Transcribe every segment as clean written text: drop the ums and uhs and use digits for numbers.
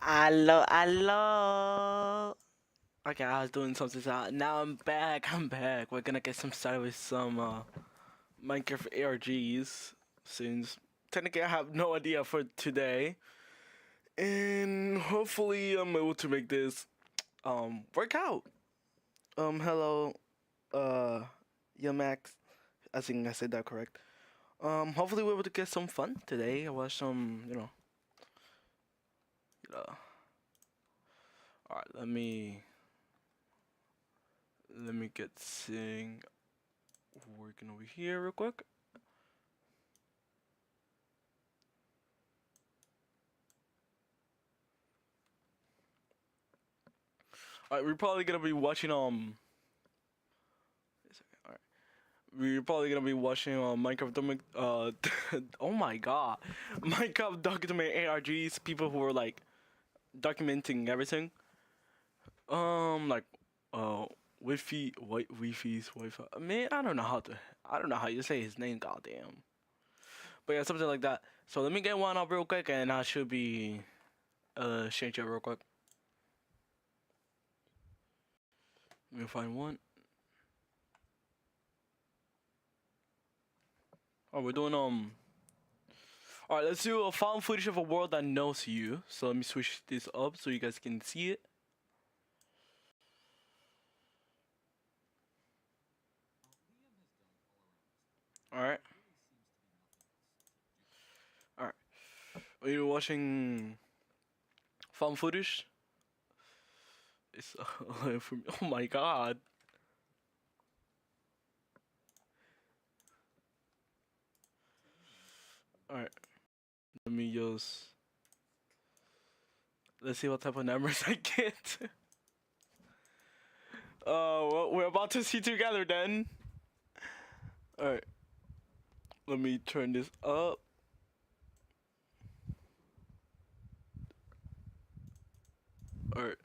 Hello. Okay, I was doing something. So now I'm back. We're gonna get some started with some Minecraft ARGs since technically I have no idea for today, and hopefully I'm able to make this work out. Hello, yeah, Max. I think I said that correct. Hopefully we're able to get some fun today. I watch some. All right, let me get Sing working over here real quick. All right, we're probably gonna be watching we're probably gonna be watching oh my god, Minecraft documentary ARGs. People who are like documenting everything. Like Wi-Fi's Wi-Fi. Man, I don't know how you say his name. Goddamn. But yeah, something like that. So let me get one up real quick, and I should be change it real quick. Let me find one. Oh, we're doing All right, let's do a found footage of a world that knows you. So let me switch this up so you guys can see it. All right. All right. Are you watching found footage? It's for me. Oh my god. All right. Let me just. Let's see what type of numbers I get. Well, we're about to see together then. Alright. Let me turn this up. Alright.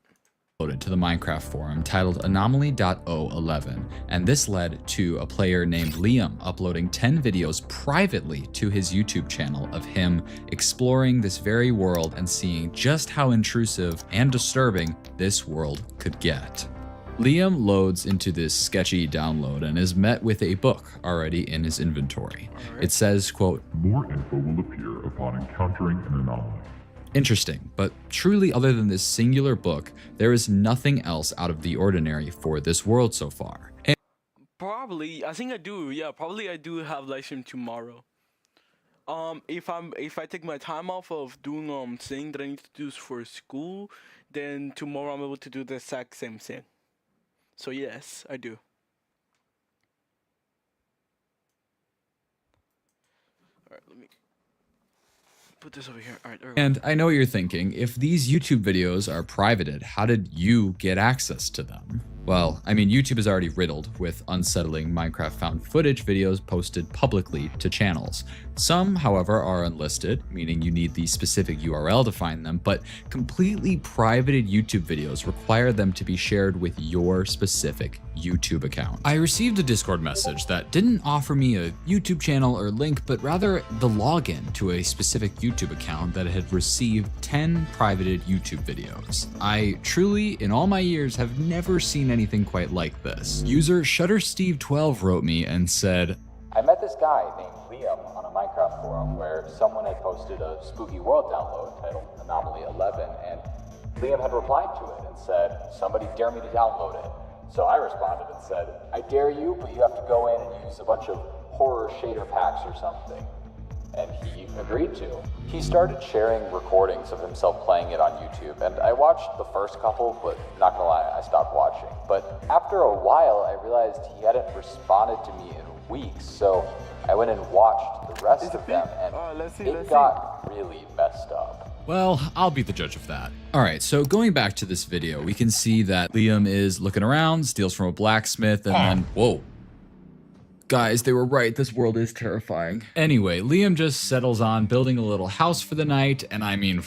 To the Minecraft forum titled anomaly.011, and this led to a player named Liam uploading 10 videos privately to his YouTube channel of him exploring this very world and seeing just how intrusive and disturbing this world could get. Liam loads into this sketchy download and is met with a book already in his inventory. It says, quote, "More info will appear upon encountering an anomaly." Interesting, but truly other than this singular book, there is nothing else out of the ordinary for this world so far. Probably, I think I do. Yeah, probably I do have live stream tomorrow. If I take my time off of doing thing that I need to do for school, then tomorrow I'm able to do the exact same thing. So yes, I do. All right, let me put this over here. All right, there we go. And I know what you're thinking, if these YouTube videos are privated, how did you get access to them? Well, I mean, YouTube is already riddled with unsettling Minecraft found footage videos posted publicly to channels. Some, however, are unlisted, meaning you need the specific URL to find them, but completely privated YouTube videos require them to be shared with your specific YouTube account. I received a Discord message that didn't offer me a YouTube channel or link, but rather the login to a specific YouTube account that had received 10 privated YouTube videos. I truly, in all my years, have never seen anything quite like this. User ShutterSteve12 wrote me and said, "I met this guy named Liam on a Minecraft forum where someone had posted a spooky world download titled Anomaly 11, and Liam had replied to it and said, 'Somebody dare me to download it.' So I responded and said, 'I dare you, but you have to go in and use a bunch of horror shader packs or something.' And he agreed to. He started sharing recordings of himself playing it on YouTube, and I watched the first couple, but not gonna lie, I stopped watching. But after a while, I realized he hadn't responded to me in weeks, so I went and watched the rest of them, and it got really messed up. Well, I'll be the judge of that. Alright, so going back to this video, we can see that Liam is looking around, steals from a blacksmith, and then, whoa. Guys, they were right, this world is terrifying. Anyway, Liam just settles on building a little house for the night, and I mean,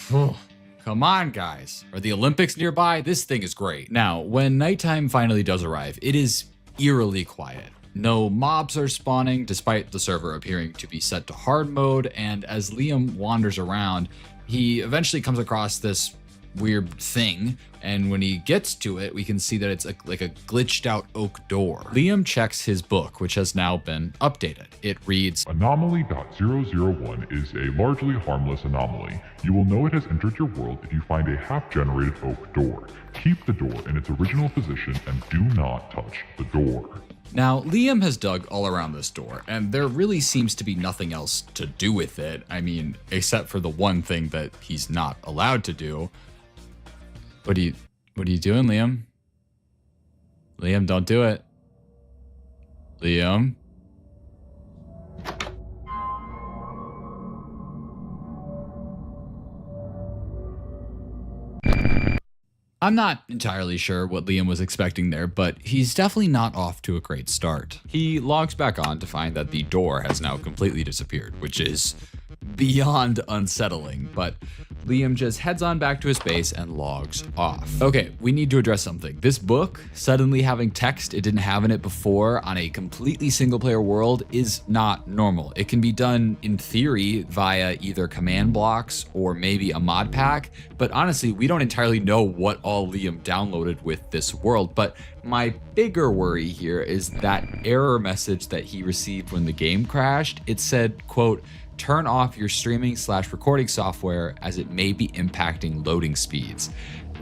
come on guys. Are the Olympics nearby? This thing is great. Now, when nighttime finally does arrive, it is eerily quiet. No mobs are spawning, despite the server appearing to be set to hard mode, and as Liam wanders around, he eventually comes across this weird thing, and when he gets to it, we can see that it's like a glitched out oak door. Liam checks his book, which has now been updated. It reads, Anomaly.001 is a largely harmless anomaly. You will know it has entered your world if you find a half-generated oak door. Keep the door in its original position and do not touch the door. Now, Liam has dug all around this door, and there really seems to be nothing else to do with it. I mean, except for the one thing that he's not allowed to do. What are you doing, Liam? Liam, don't do it. Liam? I'm not entirely sure what Liam was expecting there, but he's definitely not off to a great start. He logs back on to find that the door has now completely disappeared, which is beyond unsettling, but Liam just heads on back to his base and logs off. Okay, we need to address something. This book, suddenly having text it didn't have in it before on a completely single player world, is not normal. It can be done in theory via either command blocks or maybe a mod pack, but honestly, we don't entirely know what all Liam downloaded with this world. But my bigger worry here is that error message that he received when the game crashed. It said, quote, turn off your streaming/recording software as it may be impacting loading speeds.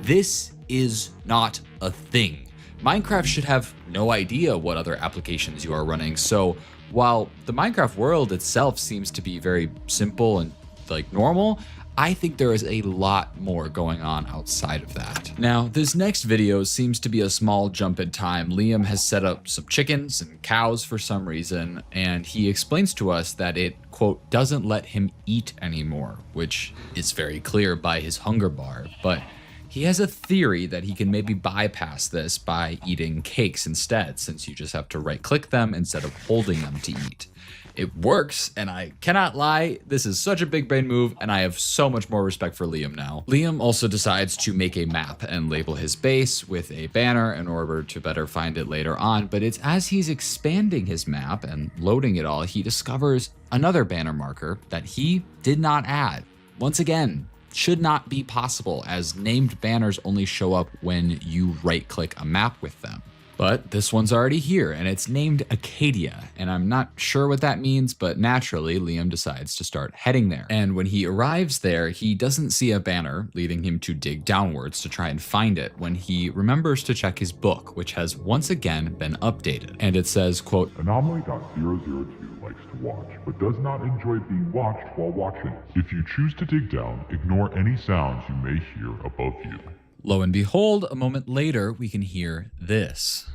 This is not a thing. Minecraft should have no idea what other applications you are running. So while the Minecraft world itself seems to be very simple and like normal, I think there is a lot more going on outside of that. Now, this next video seems to be a small jump in time. Liam has set up some chickens and cows for some reason, and he explains to us that it, quote, doesn't let him eat anymore, which is very clear by his hunger bar, but he has a theory that he can maybe bypass this by eating cakes instead, since you just have to right-click them instead of holding them to eat. It works, and I cannot lie, this is such a big brain move, and I have so much more respect for Liam now. Liam also decides to make a map and label his base with a banner in order to better find it later on, but it's as he's expanding his map and loading it all, he discovers another banner marker that he did not add. Once again, should not be possible, as named banners only show up when you right-click a map with them. But this one's already here, and it's named Acadia, and I'm not sure what that means, but naturally, Liam decides to start heading there. And when he arrives there, he doesn't see a banner, leading him to dig downwards to try and find it, when he remembers to check his book, which has once again been updated. And it says, quote, Anomaly.002 likes to watch, but does not enjoy being watched while watching. If you choose to dig down, ignore any sounds you may hear above you. Lo and behold, a moment later, we can hear this.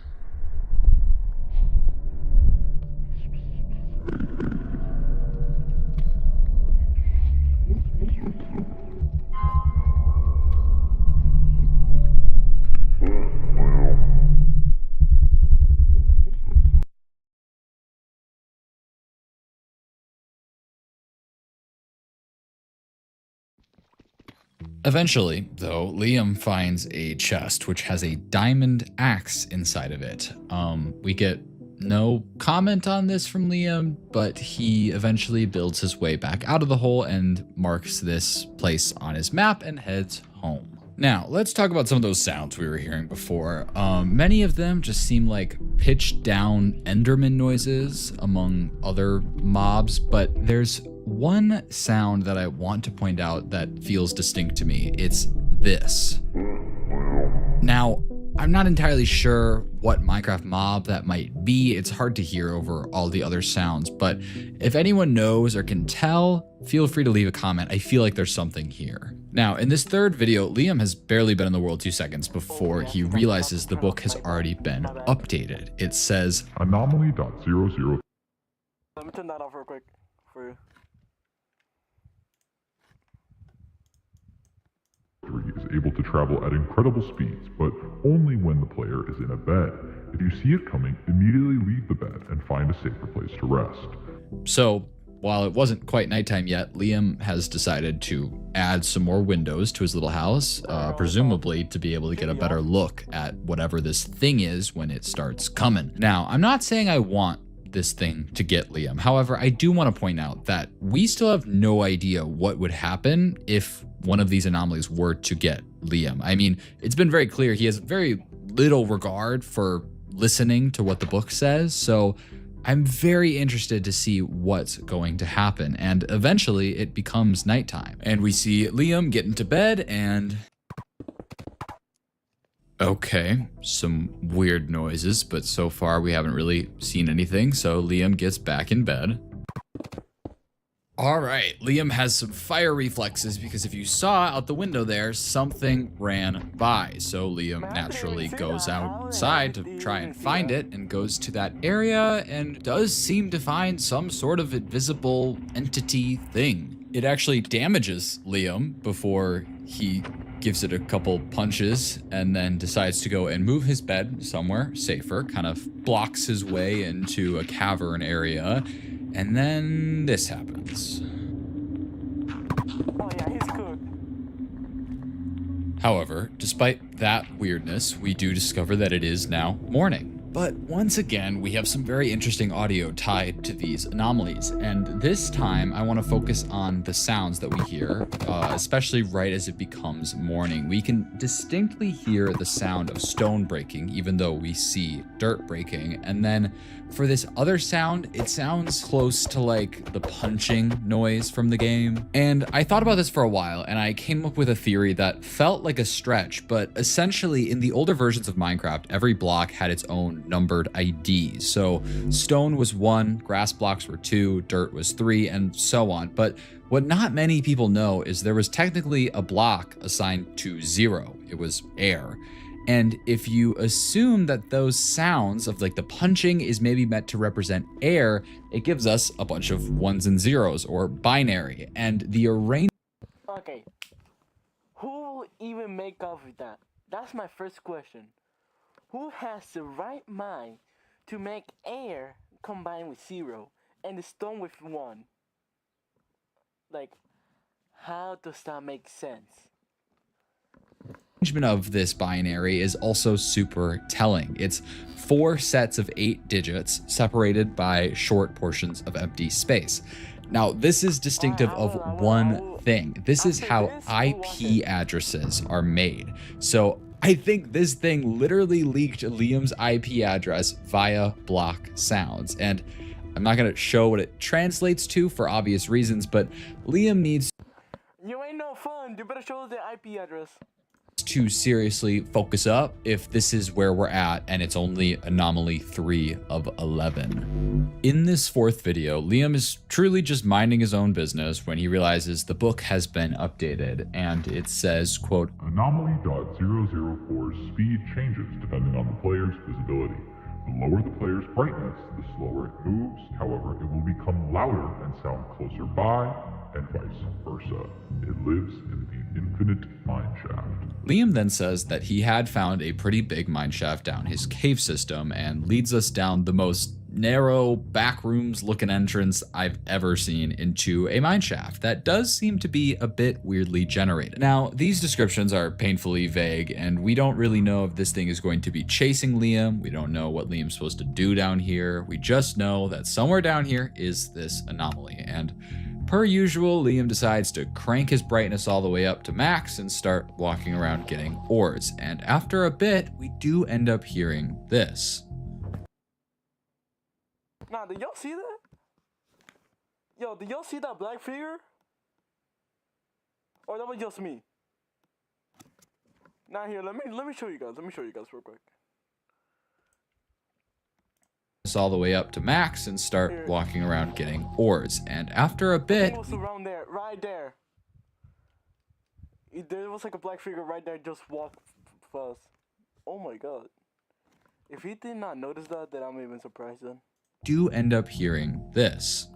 Eventually, though, Liam finds a chest which has a diamond axe inside of it. We get no comment on this from Liam, but he eventually builds his way back out of the hole and marks this place on his map and heads home. Now, let's talk about some of those sounds we were hearing before. Many of them just seem like pitched down Enderman noises among other mobs, but there's one sound that I want to point out that feels distinct to me. It's this. Now, I'm not entirely sure what Minecraft mob that might be. It's hard to hear over all the other sounds, but if anyone knows or can tell, feel free to leave a comment. I feel like there's something here. Now, in this third video, Liam has barely been in the world 2 seconds before he realizes the book has already been updated. It says, Anomaly.00. Let me turn that off real quick for you. Is able to travel at incredible speeds, but only when the player is in a bed. If you see it coming, immediately leave the bed and find a safer place to rest. So, while it wasn't quite nighttime yet, Liam has decided to add some more windows to his little house, presumably to be able to get a better look at whatever this thing is when it starts coming. Now, I'm not saying I want this thing to get Liam. However, I do want to point out that we still have no idea what would happen if one of these anomalies were to get Liam. I mean, it's been very clear he has very little regard for listening to what the book says, so I'm very interested to see what's going to happen. And eventually it becomes nighttime and we see Liam get into bed and... Okay, some weird noises, but so far we haven't really seen anything, so Liam gets back in bed. All right, Liam has some fire reflexes because if you saw out the window there, something ran by. So Liam naturally goes outside to try and find it and goes to that area and does seem to find some sort of invisible entity thing. It actually damages Liam before he gives it a couple punches and then decides to go and move his bed somewhere safer, kind of blocks his way into a cavern area. And then this happens. Oh yeah, he's cooked. However, despite that weirdness, we do discover that it is now morning. But once again, we have some very interesting audio tied to these anomalies. And this time, I want to focus on the sounds that we hear, especially right as it becomes morning. We can distinctly hear the sound of stone breaking, even though we see dirt breaking. And then for this other sound, it sounds close to like the punching noise from the game. And I thought about this for a while, and I came up with a theory that felt like a stretch, but essentially in the older versions of Minecraft, every block had its own numbered ID. So stone was 1, grass blocks were 2, dirt was 3, and so on. But what not many people know is there was technically a block assigned to 0. It was air. And if you assume that those sounds of like the punching is maybe meant to represent air, it gives us a bunch of 1s and 0s or binary. And the arrangement... Okay, who will even make up with that? That's my first question. Who has the right mind to make air combined with 0 and the stone with 1? Like, how does that make sense? Of this binary is also super telling. It's 4 sets of 8 digits separated by short portions of empty space. Now, this is distinctive of one thing. This is how IP addresses are made. So I think this thing literally leaked Liam's IP address via block sounds. And I'm not going to show what it translates to for obvious reasons, but Liam needs... You ain't no fun. You better show us the IP address. To seriously focus up if this is where we're at and it's only anomaly 3 of 11. In this 4th video, Liam is truly just minding his own business when he realizes the book has been updated and it says, quote, Anomaly.004's speed changes depending on the player's visibility. The lower the player's brightness, the slower it moves. However, it will become louder and sound closer by, and vice versa. It lives in the infinite mineshaft. Liam then says that he had found a pretty big mineshaft down his cave system and leads us down the most narrow backrooms looking entrance I've ever seen into a mineshaft that does seem to be a bit weirdly generated. Now, these descriptions are painfully vague and we don't really know if this thing is going to be chasing Liam. We don't know what Liam's supposed to do down here. We just know that somewhere down here is this anomaly, and per usual, Liam decides to crank his brightness all the way up to max and start walking around getting ores. And after a bit, we do end up hearing this. Nah, did y'all see that? Yo, did y'all see that black figure? Or that was just me? Nah, here, let me show you guys. Let me show you guys real quick. All the way up to max and start walking around getting ores. And after a bit, it was around there, right there. There was like a black figure right there, just walked fast. Oh my god. If he did not notice that, then I'm even surprised then. Do end up hearing this.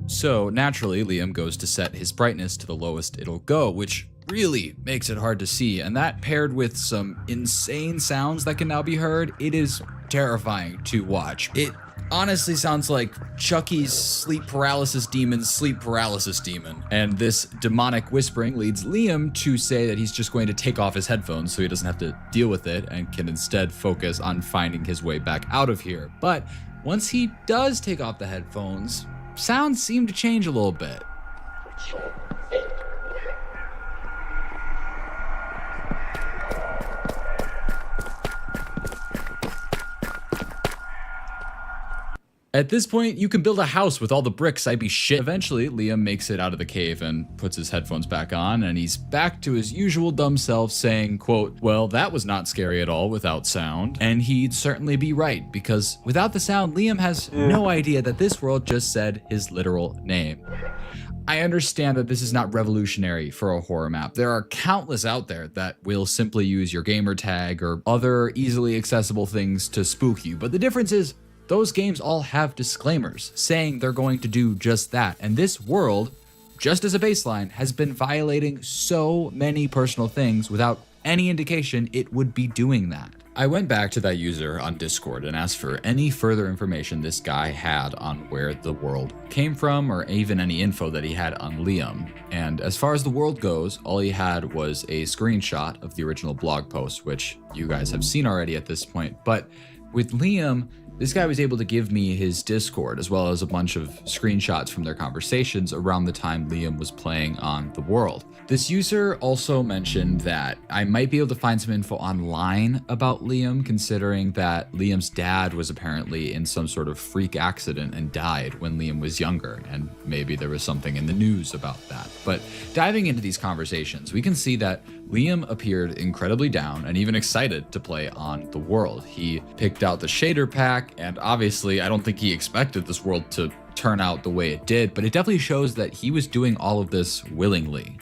So naturally, Liam goes to set his brightness to the lowest it'll go, which really makes it hard to see. And that paired with some insane sounds that can now be heard, it is terrifying to watch. It honestly sounds like Chucky's sleep paralysis demon. And this demonic whispering leads Liam to say that he's just going to take off his headphones so he doesn't have to deal with it and can instead focus on finding his way back out of here. But once he does take off the headphones, sounds seem to change a little bit. At this point, you can build a house with all the bricks, I'd be shit. Eventually, Liam makes it out of the cave and puts his headphones back on, and he's back to his usual dumb self saying, quote, well, that was not scary at all without sound. And he'd certainly be right, because without the sound, Liam has no idea that this world just said his literal name. I understand that this is not revolutionary for a horror map. There are countless out there that will simply use your gamer tag or other easily accessible things to spook you, but the difference is, those games all have disclaimers saying they're going to do just that. And this world, just as a baseline, has been violating so many personal things without any indication it would be doing that. I went back to that user on Discord and asked for any further information this guy had on where the world came from, or even any info that he had on Liam. And as far as the world goes, all he had was a screenshot of the original blog post, which you guys have seen already at this point. But with Liam, this guy was able to give me his Discord, as well as a bunch of screenshots from their conversations around the time Liam was playing on the world. This user also mentioned that I might be able to find some info online about Liam, considering that Liam's dad was apparently in some sort of freak accident and died when Liam was younger, and maybe there was something in the news about that. But diving into these conversations, we can see that Liam appeared incredibly down and even excited to play on the world. He picked out the shader pack, and obviously I don't think he expected this world to turn out the way it did, but it definitely shows that he was doing all of this willingly.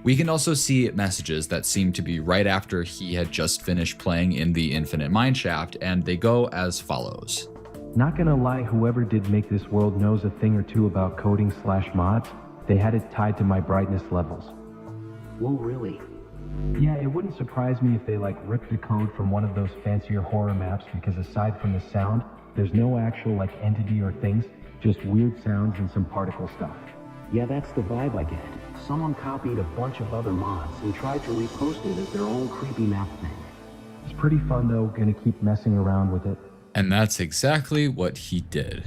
We can also see messages that seem to be right after he had just finished playing in the Infinite Mineshaft, and they go as follows. Not gonna lie, whoever did make this world knows a thing or two about coding/mods. They had it tied to my brightness levels. Whoa, really? Yeah, it wouldn't surprise me if they ripped the code from one of those fancier horror maps, because aside from the sound, there's no actual entity or things, just weird sounds and some particle stuff. Yeah, that's the vibe I get. Someone copied a bunch of other mods and tried to repost it as their own creepy map thing. It's pretty fun though, gonna keep messing around with it. And that's exactly what he did.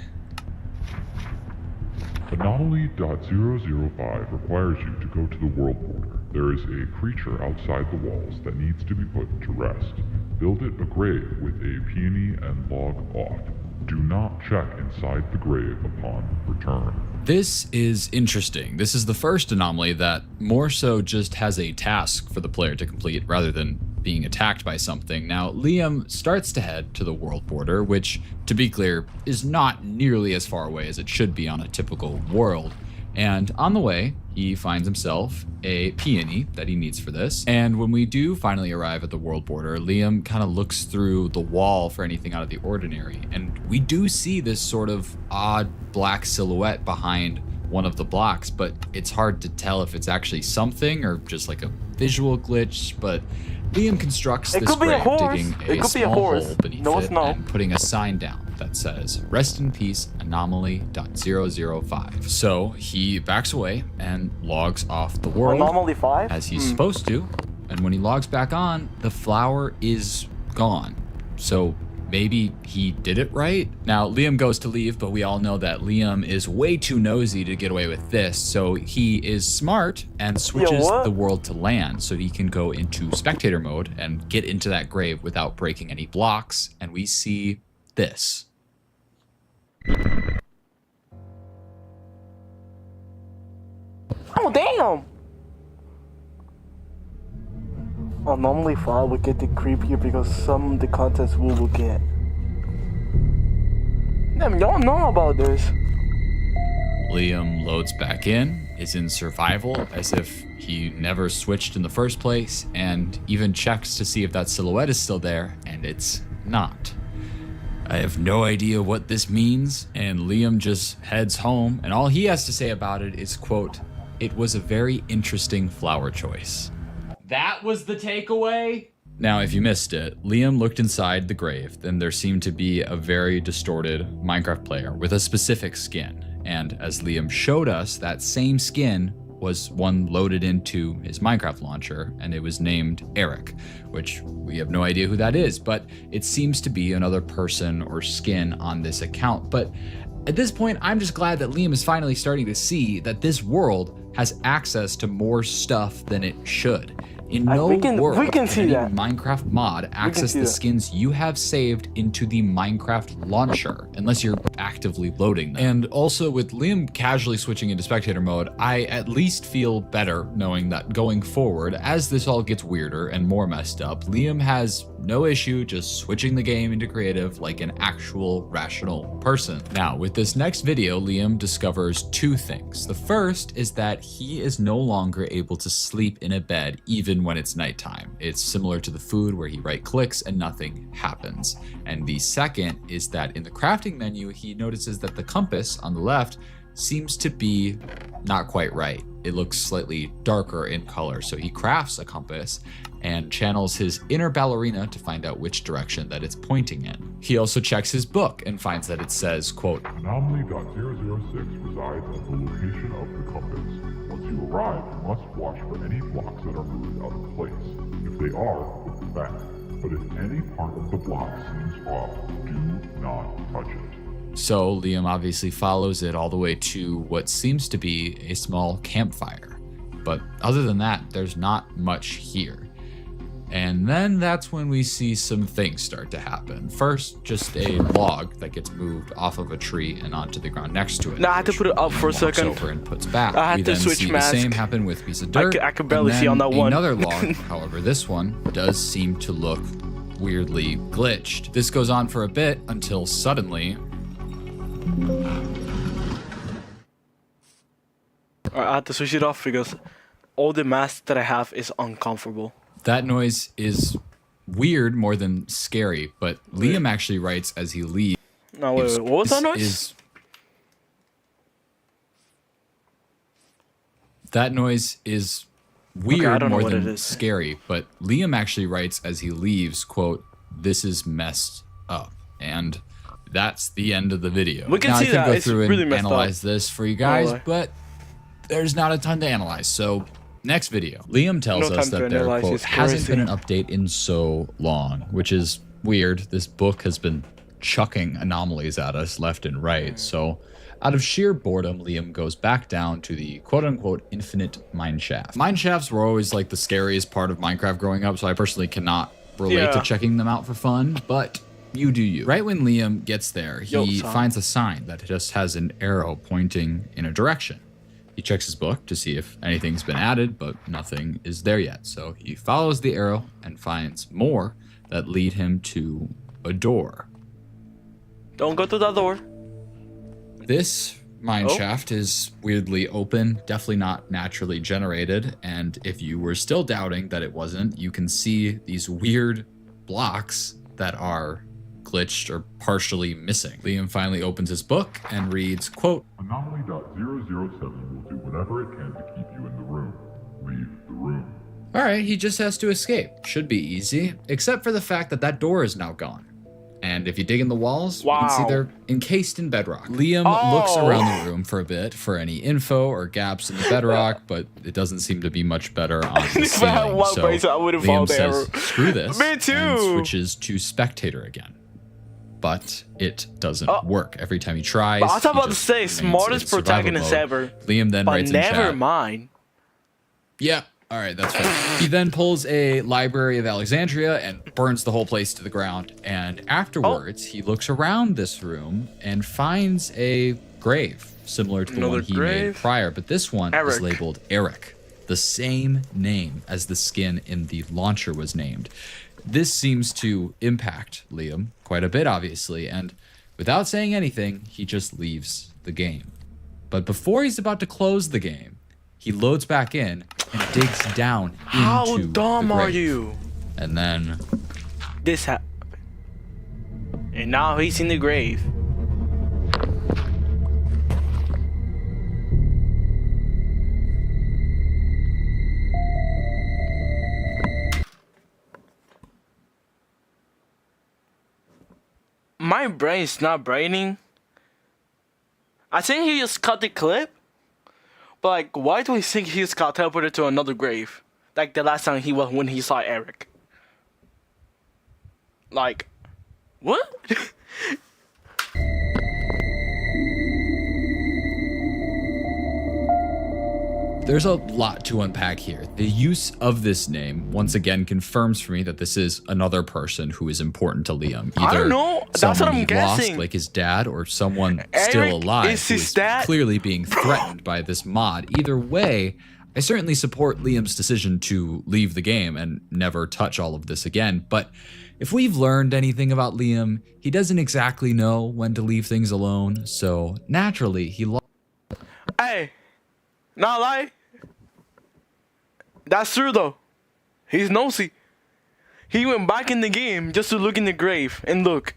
Anomaly.005 requires you to go to the world border. There is a creature outside the walls that needs to be put to rest. Build it a grave with a peony and log off. Do not check inside the grave upon return. This is interesting. This is the first anomaly that more so just has a task for the player to complete rather than being attacked by something. Now, Liam starts to head to the world border, which, to be clear, is not nearly as far away as it should be on a typical world. And on the way, he finds himself a peony that he needs for this. And when we do finally arrive at the world border, Liam kind of looks through the wall for anything out of the ordinary. And we do see this sort of odd black silhouette behind one of the blocks, but it's hard to tell if it's actually something or just like a visual glitch. But Liam constructs this grave, digging a small hole beneath it and putting a sign down that says, "Rest in peace, Anomaly.005. So he backs away and logs off the world Anomaly 5? as he's supposed to. And when he logs back on, the flower is gone. So maybe he did it right? Now, Liam goes to leave, but we all know that Liam is way too nosy to get away with this. So he is smart and switches the world to land so he can go into spectator mode and get into that grave without breaking any blocks. And we see this. Oh, damn! Anomaly 5 will get the creepier because some of the contents we will get. Damn, y'all know about this. Liam loads back in, is in survival as if he never switched in the first place, and even checks to see if that silhouette is still there, and it's not. I have no idea what this means, and Liam just heads home, and all he has to say about it is, quote, "It was a very interesting flower choice." That was the takeaway? Now, if you missed it, Liam looked inside the grave, and there seemed to be a very distorted Minecraft player with a specific skin. And as Liam showed us, that same skin was one loaded into his Minecraft launcher, and it was named Eric, which we have no idea who that is, but it seems to be another person or skin on this account. But at this point, I'm just glad that Liam is finally starting to see that this world has access to more stuff than it should. In no world can any Minecraft mod access the skins you have saved into the Minecraft launcher, unless you're actively loading them. And also with Liam casually switching into spectator mode, I at least feel better knowing that going forward, as this all gets weirder and more messed up, Liam has no issue just switching the game into creative like an actual rational person. Now, with this next video, Liam discovers two things. The first is that he is no longer able to sleep in a bed even when it's nighttime. It's similar to the food where he right clicks and nothing happens. And the second is that in the crafting menu, he notices that the compass on the left seems to be not quite right. It looks slightly darker in color. So he crafts a compass and channels his inner ballerina to find out which direction that it's pointing in. He also checks his book and finds that it says, quote, Anomaly.006 resides at the location of the compass. Once you arrive, you must watch for any blocks that are moved out of place. If they are, put them back. But if any part of the block seems off, do not touch it. So Liam obviously follows it all the way to what seems to be a small campfire. But other than that, there's not much here. And then that's when we see some things start to happen. First, just a log that gets moved off of a tree and onto the ground next to it. Now I had to put it up for a second. Over and puts back. I had we to then switch see mask. the same happen with a piece of dirt. I could barely see on that one. Another log, however, this one does seem to look weirdly glitched. This goes on for a bit until suddenly. I had to switch it off because all the mask that I have is uncomfortable. That noise is weird more than scary, but Liam actually writes as he leaves. No, wait, what was that noise? That noise is weird more than scary, but Liam actually writes as he leaves, quote, "This is messed up." And that's the end of the video. We can see I could that. go It's through and really messed analyze this for you guys, but there's not a ton to analyze. So next video, Liam tells us that there, quote, hasn't been an update in so long, which is weird. This book has been chucking anomalies at us left and right. So out of sheer boredom, Liam goes back down to the quote-unquote infinite mineshaft. Mineshafts were always like the scariest part of Minecraft growing up, so I personally cannot relate to checking them out for fun, but you do you. Right when Liam gets there, he finds a sign that just has an arrow pointing in a direction. He checks his book to see if anything's been added, but nothing is there yet. So he follows the arrow and finds more that lead him to a door. Don't go to that door. This mineshaft is weirdly open, definitely not naturally generated. And if you were still doubting that it wasn't, you can see these weird blocks that are glitched or partially missing. Liam finally opens his book and reads, quote, Anomaly.007 will do whatever it can to keep you in the room. Leave the room. All right, he just has to escape. Should be easy, except for the fact that that door is now gone. And if you dig in the walls, you can see they're encased in bedrock. Liam looks around the room for a bit for any info or gaps in the bedrock, but it doesn't seem to be much better on the ceiling. So Liam says, screw this, and switches to spectator again. But it doesn't work. Every time he tries, I was about to say, smartest protagonist ever. Liam then writes in chat, never mind. Yeah. All right, that's fine. He then pulls a Library of Alexandria and burns the whole place to the ground. And afterwards, he looks around this room and finds a grave similar to the one he made prior. But this one is labeled Eric, the same name as the skin in the launcher was named. This seems to impact Liam quite a bit, obviously. And without saying anything, he just leaves the game. But before he's about to close the game, he loads back in and digs down into How dumb the grave. are you? And then this happened. And now he's in the grave. my brain's not braining. I think he just cut the clip. But like, why do we think he just got teleported to another grave? Like the last time he was when he saw Eric. Like, what? There's a lot to unpack here. The use of this name once again confirms for me that this is another person who is important to Liam. Either I don't know. That's what someone I'm he guessing. lost, like his dad, or someone Eric still alive is who his is dad? clearly being threatened by this mod. Either way, I certainly support Liam's decision to leave the game and never touch all of this again. But if we've learned anything about Liam, he doesn't exactly know when to leave things alone. So naturally, he lost. Hey, not lie. That's true though. He's nosy. He went back in the game just to look in the grave and look.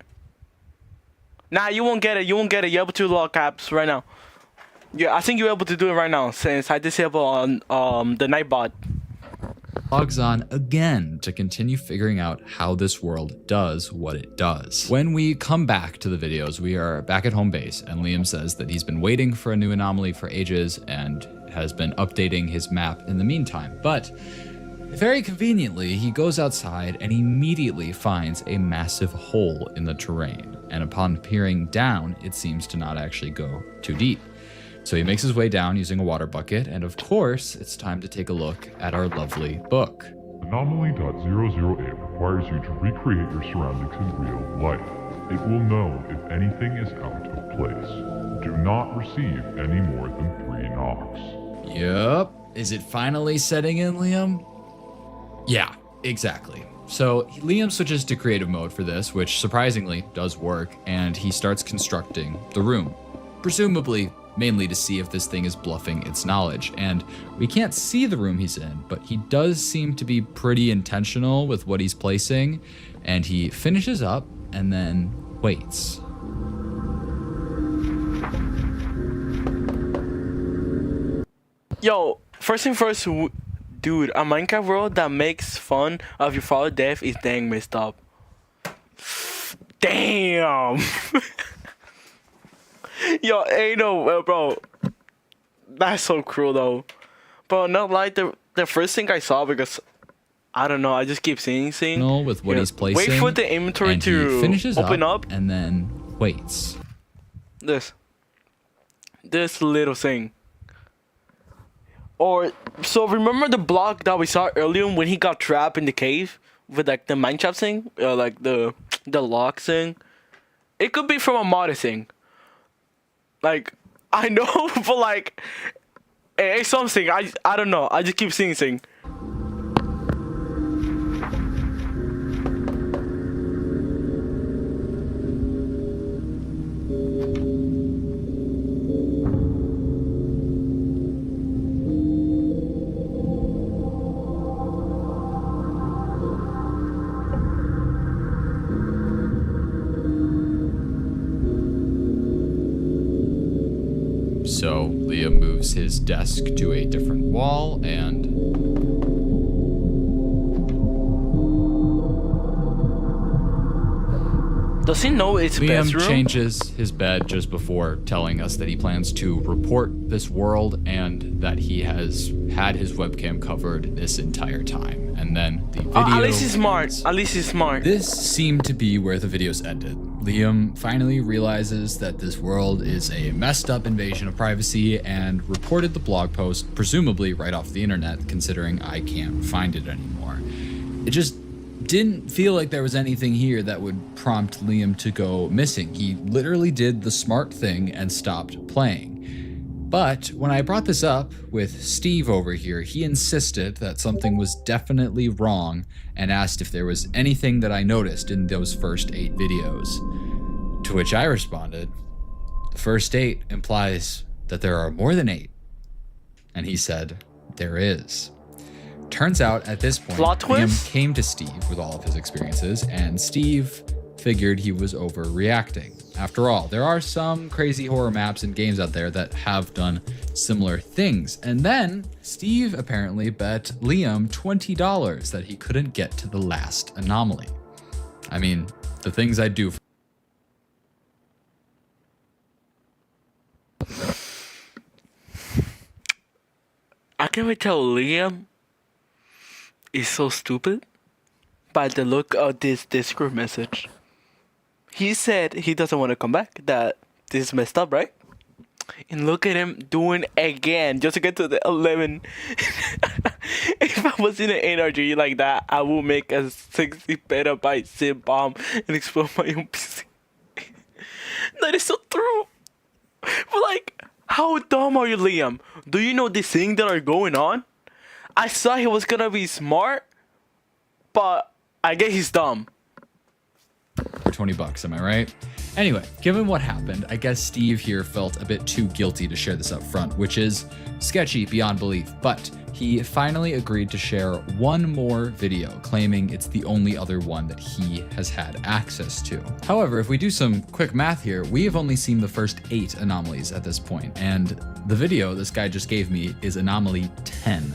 Nah, you won't get it. You won't get it. You're able to log caps right now. Yeah, I think you're able to do it right now since I disable on the Nightbot. Logs on again to continue figuring out how this world does what it does. When we come back to the videos, we are back at home base, and Liam says that he's been waiting for a new anomaly for ages and has been updating his map in the meantime. But very conveniently, he goes outside and immediately finds a massive hole in the terrain. And upon peering down, it seems to not actually go too deep. So he makes his way down using a water bucket, and of course, it's time to take a look at our lovely book. Anomaly.008 requires you to recreate your surroundings in real life. It will know if anything is out of place. Do not receive any more than 3 knocks. Yup. Is it finally setting in, Liam? Yeah, exactly. So Liam switches to creative mode for this, which surprisingly does work, and he starts constructing the room. Presumably, mainly to see if this thing is bluffing its knowledge. And we can't see the room he's in, but he does seem to be pretty intentional with what he's placing. And he finishes up and then waits. Yo, first thing first, dude, a Minecraft world that makes fun of your father's death is dang messed up. Damn. Yo, hey, no, bro. That's so cruel, though. But not like the first thing I saw, because I don't know, I just keep seeing. With what he's placing. Wait for the inventory and to he finishes open up. And then waits. This little thing. Or, so remember the block that we saw earlier when he got trapped in the cave with like the mineshaft thing, like the lock thing? It could be from a mod thing. Like, I know, but like, it's something. I don't know. I just keep seeing things. So Liam moves his desk to a different wall and Does he know it's Liam bedroom? changes his bed just before telling us that he plans to report this world and that he has had his webcam covered this entire time. And then the video At least he's smart. ends. At least he's smart. This seemed to be where the videos ended. Liam finally realizes that this world is a messed up invasion of privacy and reported the blog post, presumably right off the internet, considering I can't find it anymore. It just didn't feel like there was anything here that would prompt Liam to go missing. He literally did the smart thing and stopped playing. But when I brought this up with Steve over here, he insisted that something was definitely wrong and asked if there was anything that I noticed in those first 8 videos. To which I responded, the first 8 implies that there are more than 8. And he said, there is. Turns out at this point, Plot Liam twist? came to Steve with all of his experiences, and Steve figured he was overreacting. After all, there are some crazy horror maps and games out there that have done similar things. And then Steve apparently bet Liam $20 that he couldn't get to the last anomaly. I mean, the things I do for can we tell Liam is so stupid by the look of this Discord message? He said he doesn't want to come back, that this is messed up, right? And look at him doing again just to get to the 11. If I was in an NRG like that, I will make a 60 petabyte zip bomb and explode my own PC. That is so true. But like, how dumb are you, Liam? Do you know these things that are going on? I thought he was gonna be smart, but I guess he's dumb. For $20, am I right? Anyway, given what happened, I guess Steve here felt a bit too guilty to share this up front, which is sketchy beyond belief, but he finally agreed to share one more video, claiming it's the only other one that he has had access to. However, if we do some quick math here, we have only seen the first 8 anomalies at this point, and the video this guy just gave me is anomaly 10,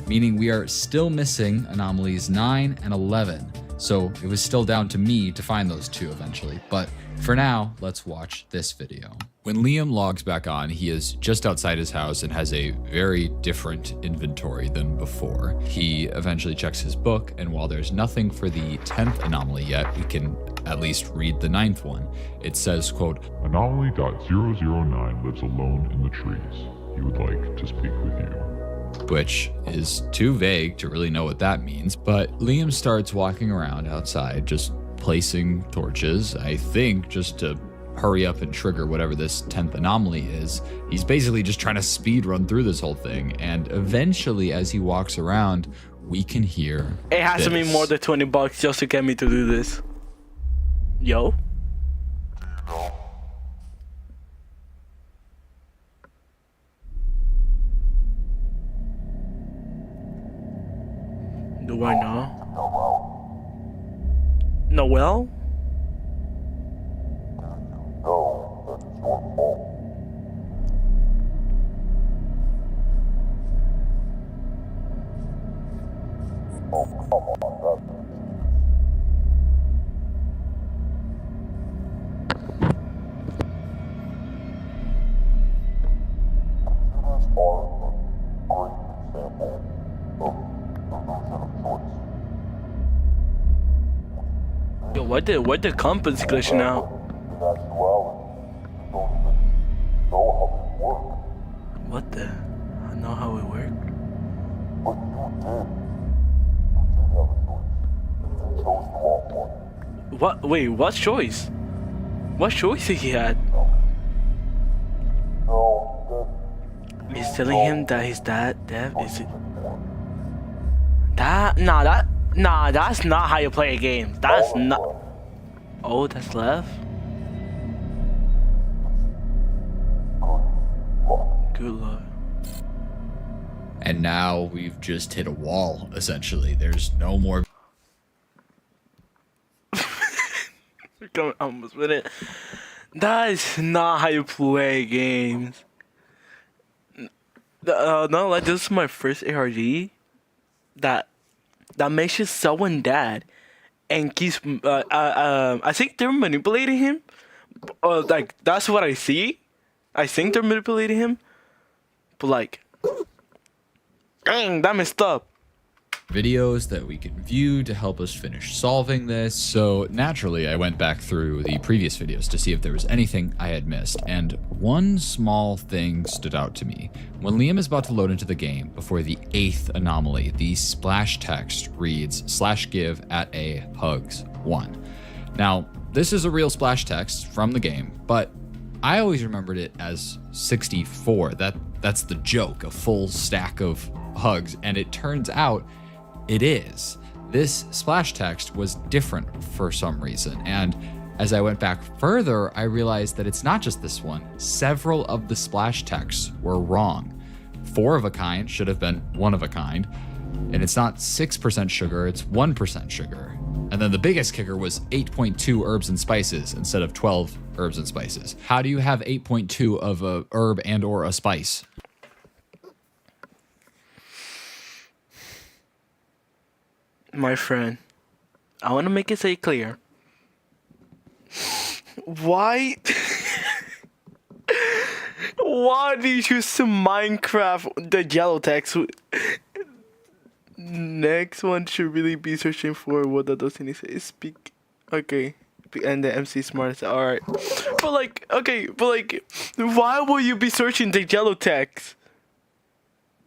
meaning we are still missing anomalies 9 and 11. So it was still down to me to find those 2 eventually, but for now, let's watch this video. When Liam logs back on, he is just outside his house and has a very different inventory than before. He eventually checks his book, and while there's nothing for the 10th anomaly yet, we can at least read the 9th one. It says, quote, Anomaly.009 lives alone in the trees. He would like to speak with you. Which is too vague to really know what that means, but Liam starts walking around outside, just placing torches, I think just to hurry up and trigger whatever this 10th anomaly is. He's basically just trying to speed run through this whole thing, and eventually as he walks around, we can hear It has to be more than $20 just to get me to do this. Yo? Do I know? Noel? Yo, what the compass glitching out? What the? I know how it works. What? Wait, what choice? What choice he had? He's telling him that his dad deaf. Is it? Nah, that's not how you play a game. That's not. Oh, that's left. Good luck. And now we've just hit a wall, essentially. There's no more. I almost with it. That is not how you play games. No, like this is my first ARG that makes you someone dead and keeps. I think they're manipulating him. Like that's what I see. I think they're manipulating him, but like, dang, that messed up. Videos that we can view to help us finish solving this. So naturally, I went back through the previous videos to see if there was anything I had missed, and one small thing stood out to me. When Liam is about to load into the game, before the 8th anomaly, the splash text reads /give at a hugs 1. Now, this is a real splash text from the game, but I always remembered it as 64. That's the joke, a full stack of hugs, and it turns out it is. This splash text was different for some reason, and as I went back further, I realized that it's not just this one. Several of the splash texts were wrong. 4 of a kind should have been 1 of a kind, and it's not 6% sugar, it's 1% sugar. And then the biggest kicker was 8.2 herbs and spices instead of 12 herbs and spices. How do you have 8.2 of a herb and or a spice? My friend, I want to make it say clear. Why? Why do you choose Minecraft, the yellow text? Next one should really be searching for what the Destiny says. Speak. Okay. And the MC Smart. Alright. But like, okay, but like, why will you be searching the yellow text?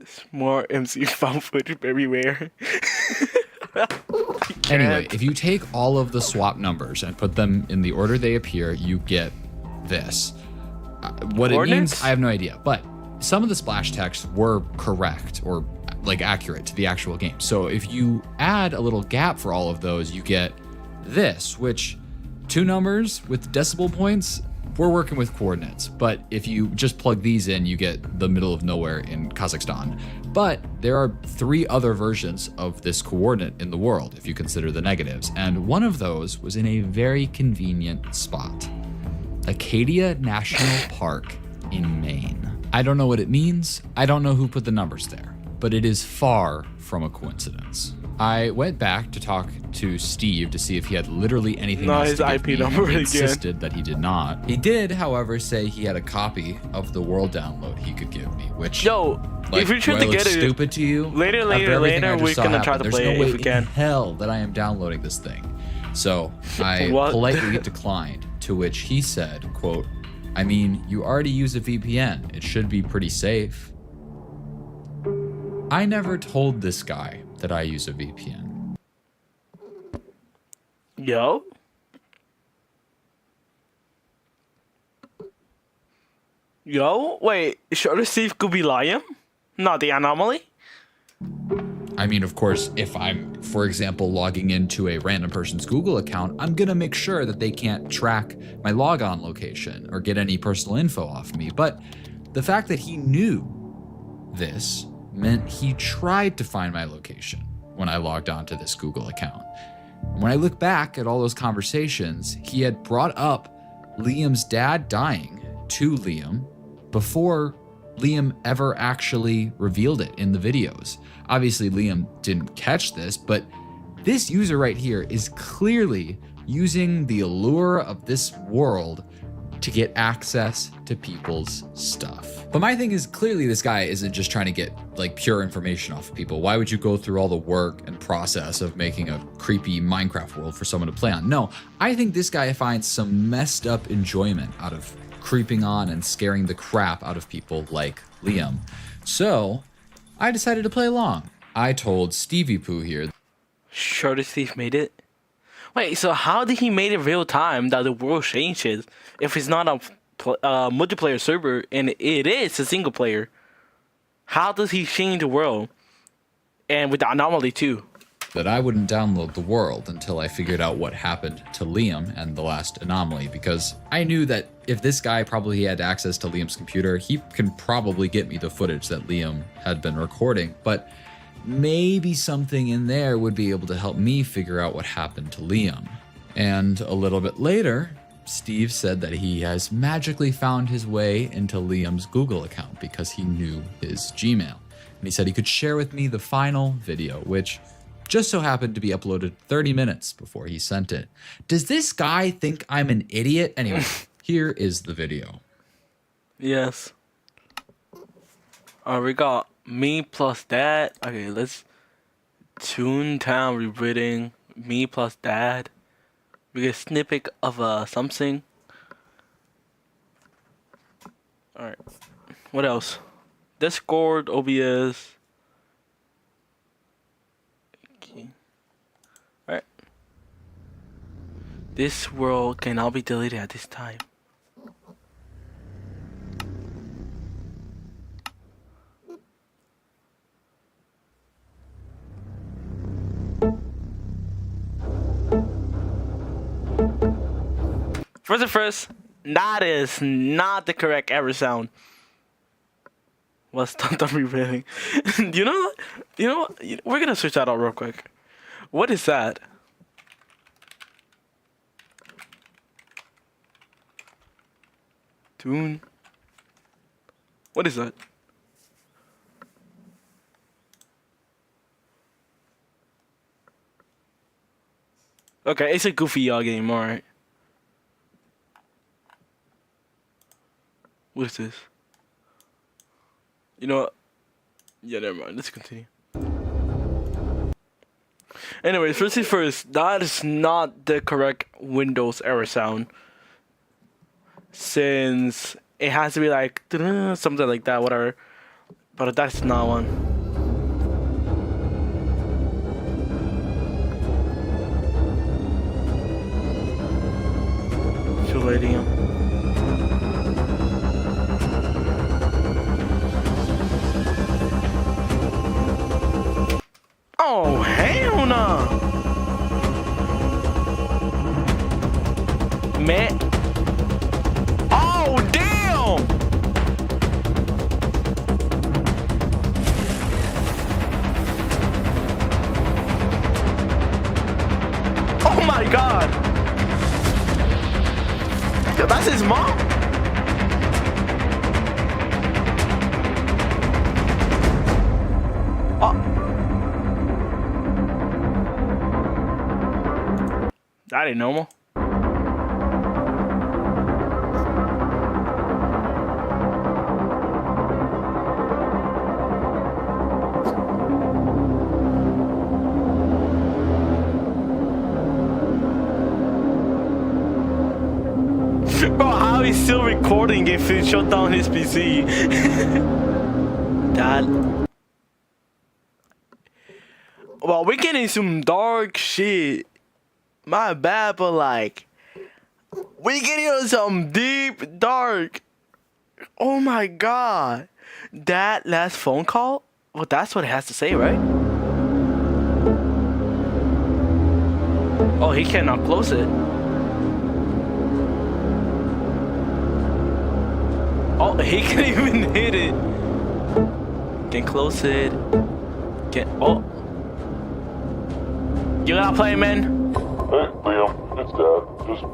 Smart MC found footage everywhere. Anyway, if you take all of the swap numbers and put them in the order they appear, you get this. What it means, I have no idea. But some of the splash texts were correct or like accurate to the actual game. So if you add a little gap for all of those, you get this, which 2 numbers with decimal points, we're working with coordinates. But if you just plug these in, you get the middle of nowhere in Kazakhstan. But there are 3 other versions of this coordinate in the world, if you consider the negatives. And one of those was in a very convenient spot. Acadia National Park in Maine. I don't know what it means. I don't know who put the numbers there, but it is far from a coincidence. I went back to talk to Steve to see if he had literally anything else his to give IP me, number and he again. insisted that he did not. He did, however, say he had a copy of the world download he could give me, which Yo, like, if you're trying do I to look get it stupid to you? later, After everything I just we're saw gonna happen, try to there's play no it way if we can. in hell that I am downloading this thing. So I What? politely declined, to which he said, quote, I mean, you already use a VPN. It should be pretty safe. I never told this guy that I use a VPN. Yo. Yo, wait, should Steve could be lying? Not the anomaly? I mean, of course, if I'm, for example, logging into a random person's Google account, I'm gonna make sure that they can't track my logon location or get any personal info off me. But the fact that he knew this meant he tried to find my location when I logged onto this Google account. When I look back at all those conversations, he had brought up Liam's dad dying to Liam before Liam ever actually revealed it in the videos. Obviously, Liam didn't catch this, but this user right here is clearly using the allure of this world to get access to people's stuff. But my thing is, clearly this guy isn't just trying to get like pure information off of people. Why would you go through all the work and process of making a creepy Minecraft world for someone to play on? No, I think this guy finds some messed up enjoyment out of creeping on and scaring the crap out of people like Liam. So I decided to play along. I told Stevie Pooh here. Sure that Steve made it? Wait, so how did he make it real time that the world changes if it's not a multiplayer server and it is a single player? How does he change the world? And with the anomaly too. That I wouldn't download the world until I figured out what happened to Liam and the last anomaly, because I knew that if this guy probably had access to Liam's computer, he can probably get me the footage that Liam had been recording, but maybe something in there would be able to help me figure out what happened to Liam. And a little bit later, Steve said that he has magically found his way into Liam's Google account because he knew his Gmail. And he said he could share with me the final video, which just so happened to be uploaded 30 minutes before he sent it. Does this guy think I'm an idiot? Anyway, here is the video. Yes. We got me plus dad. Okay, let's Toontown rereading me plus dad. We get a snippet of something. Alright. What else? Discord, OBS. Okay. Alright. This world cannot be deleted at this time. First, that is not the correct ever sound. What's done revealing? You know what? You know what? We're gonna switch that out real quick. What is that? Tune. What is that? Okay, it's a goofy game, alright. What is this? You know what? Yeah, never mind. Let's continue. Anyways, first things first, that is not the correct Windows error sound. Since it has to be like something like that, whatever. But that's not one. Shooting him. Oh, hell no! Man. Oh, damn! Oh my god! Yo, that's his mom? Oh. That ain't normal. Bro, how he's still recording if he shut down his PC? That. Well, we're getting some dark shit. My bad, but like, we getting on some deep dark. Oh my god. That last phone call? Well, that's what it has to say, right? Oh, he cannot close it. Oh, he can't even hit it. Can close it. Can oh. You gotta play, man. Hey, Liam, it's Dad. Just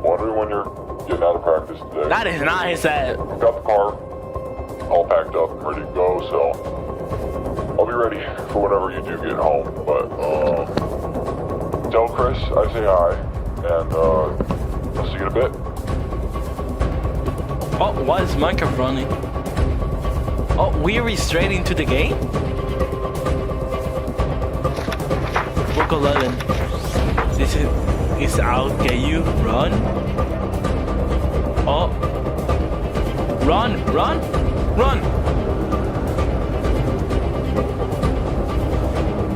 wondering when you're getting out of practice today. That is not his dad. Got the car all packed up and ready to go, so I'll be ready for whenever you do get home. But tell Chris I say hi, and I'll see you in a bit. Oh, why is Minecraft running? Oh, we are straight into the game? Book 11. This is out. Can you run? Oh. Run, run, run.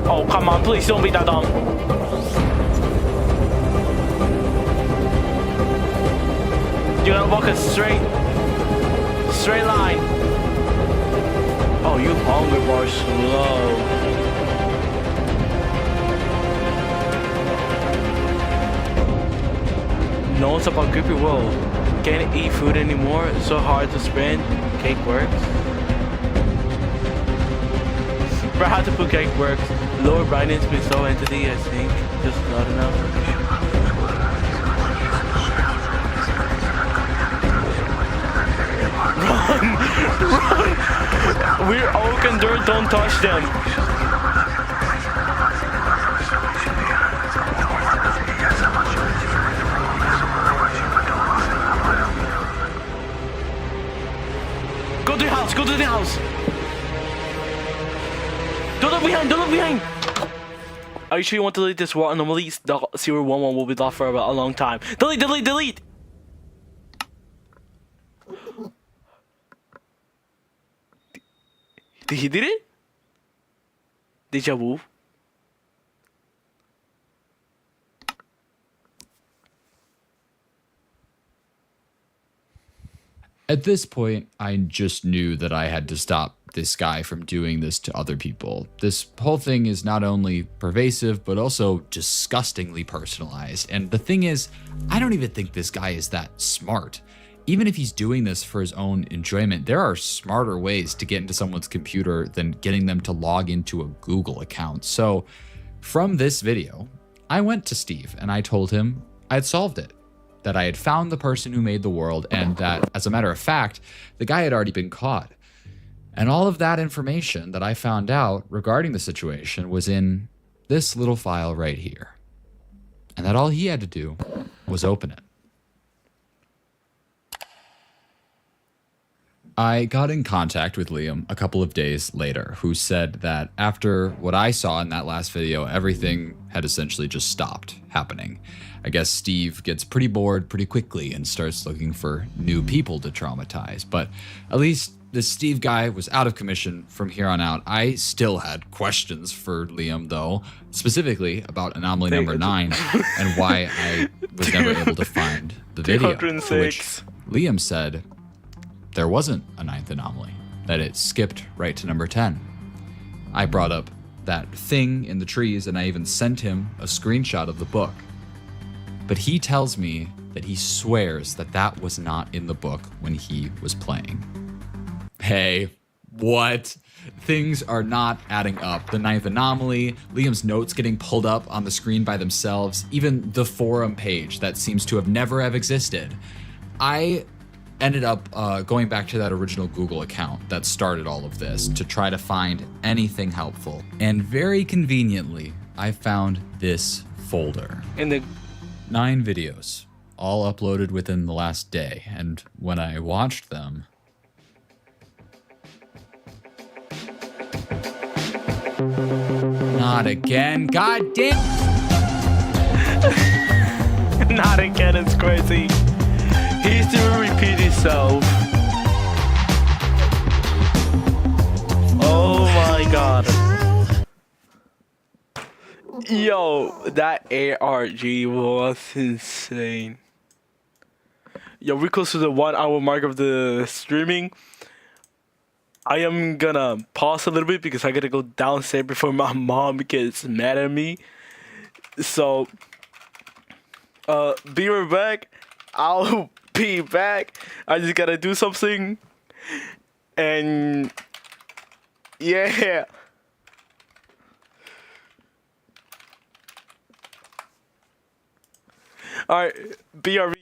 Oh, come on, please don't be that dumb. You gotta walk a straight line. Oh, you hungry bar slow. Notes about Creepy World. Can't eat food anymore. It's so hard to sprint. Cake works. Bro, how to put cake works. Lower brightness with slow entity, I think. Just not enough. Run! Run! We're oak and dirt, don't touch them. Go to the house, go to the house. Don't look behind, don't look behind. Are you sure you want to delete this war? Normally, the 011 will be lost for a long time. Delete, delete, delete. Did he did it? Deja vu. At this point, I just knew that I had to stop this guy from doing this to other people. This whole thing is not only pervasive, but also disgustingly personalized. And the thing is, I don't even think this guy is that smart. Even if he's doing this for his own enjoyment, there are smarter ways to get into someone's computer than getting them to log into a Google account. So from this video, I went to Steve and I told him I had solved it, that I had found the person who made the world, and that, as a matter of fact, the guy had already been caught. And all of that information that I found out regarding the situation was in this little file right here. And that all he had to do was open it. I got in contact with Liam a couple of days later, who said that after what I saw in that last video, everything had essentially just stopped happening. I guess Steve gets pretty bored pretty quickly and starts looking for new people to traumatize, but at least this Steve guy was out of commission from here on out. I still had questions for Liam, though, specifically about anomaly number 9 and why I was never able to find the video. To which Liam said there wasn't a 9th anomaly, that it skipped right to number 10. I brought up that thing in the trees, and I even sent him a screenshot of the book. But he tells me that he swears that that was not in the book when he was playing. Hey, what? Things are not adding up. The 9th anomaly, Liam's notes getting pulled up on the screen by themselves, even the forum page that seems to have never have existed. I ended up going back to that original Google account that started all of this to try to find anything helpful. And very conveniently, I found this folder. And the 9 videos, all uploaded within the last day. And when I watched them, not again. God damn. Not again, it's crazy. He's to repeat himself. Oh my god. Yo, that ARG was insane. Yo, we're close to the 1 hour mark of the streaming. I am gonna pause a little bit because I gotta go downstairs before my mom gets mad at me. So, be right back. I'll be back. I just gotta do something. And yeah. Alright, BRB.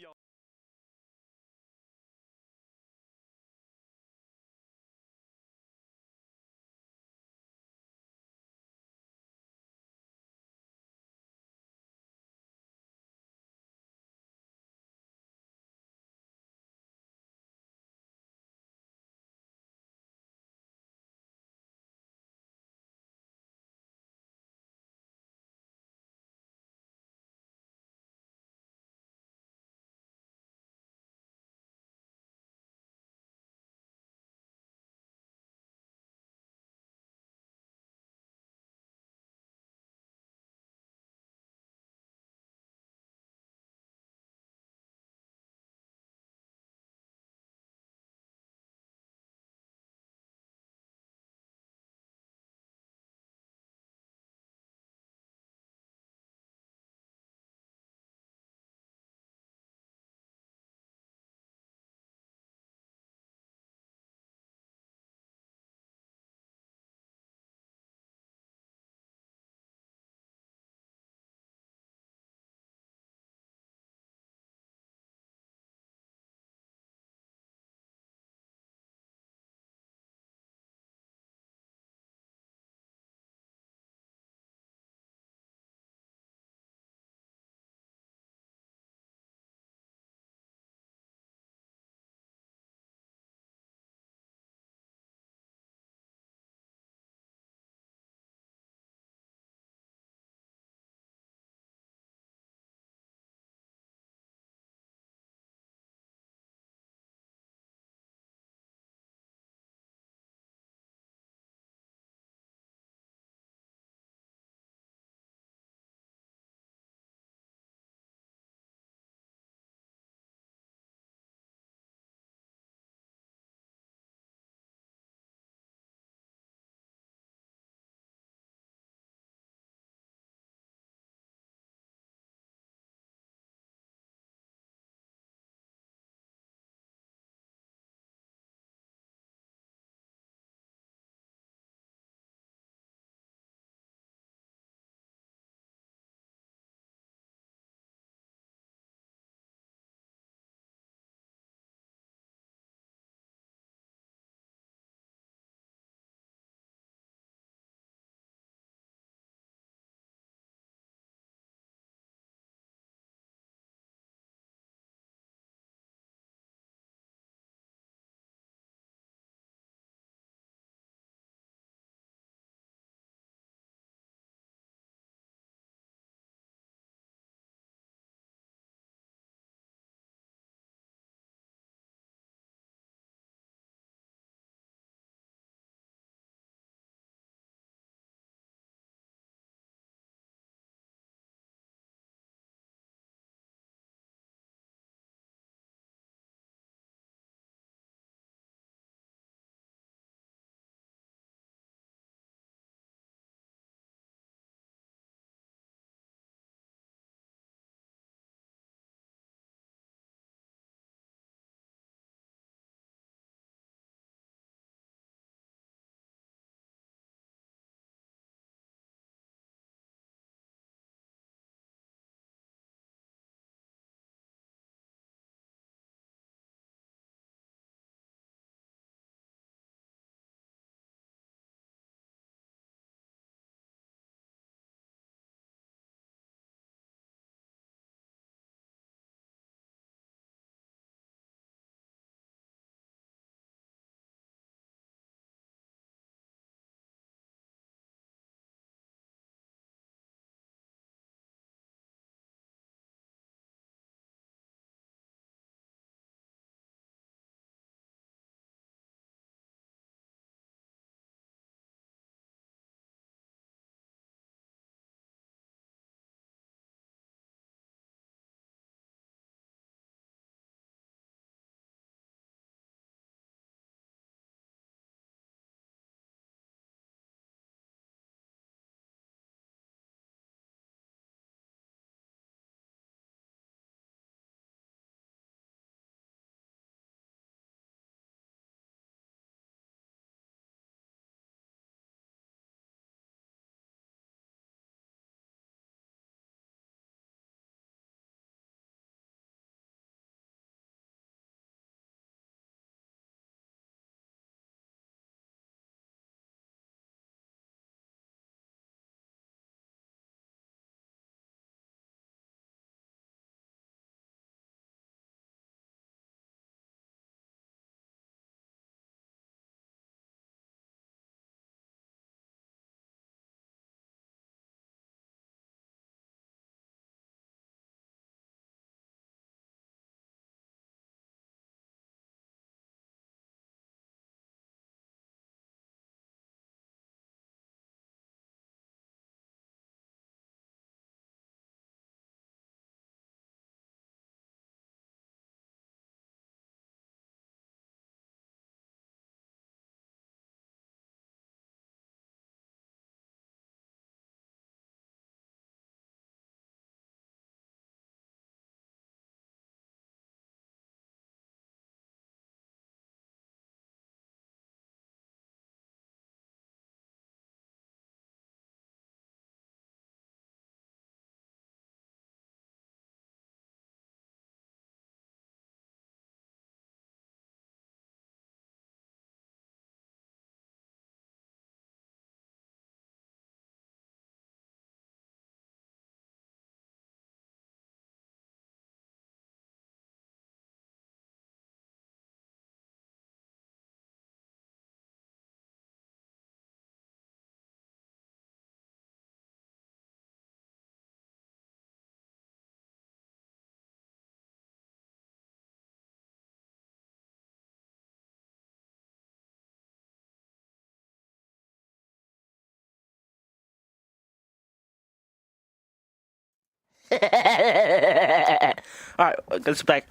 Alright, let's back.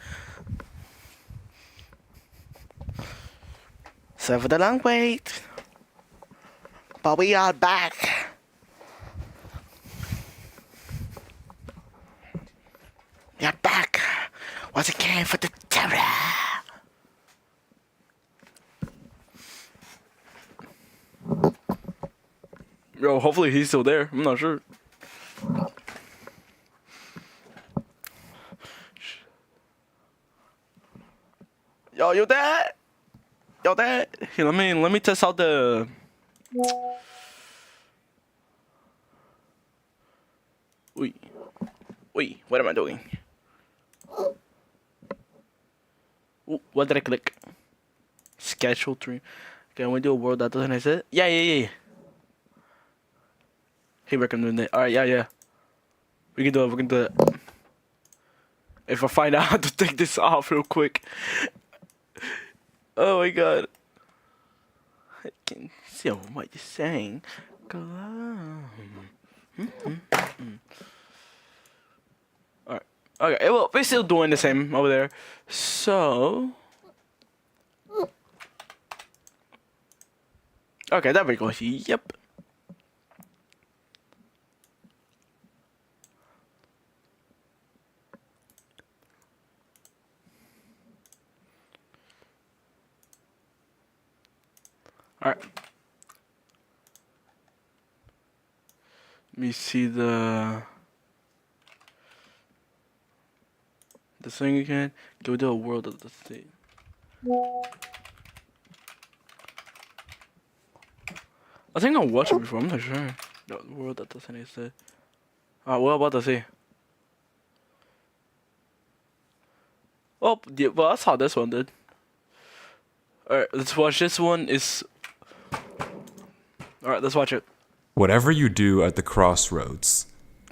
Sorry for the long wait. But we are back. We are back once again for the terror. Yo, hopefully he's still there. I'm not sure. Yo, you there? Yo, there. Here, let me test out the. Wait, what am I doing? Ooh, what did I click? Schedule 3. Okay, I want to do a world that doesn't exist. Yeah. He recommended it. Alright, yeah. We can do it. If I find out how to take this off real quick. Oh my god. I can see what you're saying. Go on. Alright. Okay, well, we're still doing the same over there. So. Okay, there we go. Yep. Alright. Let me see the thing again. Go to a world of the state. I think I watched it before, I'm not sure. The world that doesn't exist. Alright, what about the sea? Oh, yeah, well, that's how this one did. Alright, let's watch this one. Alright, let's watch it. Whatever you do at the crossroads,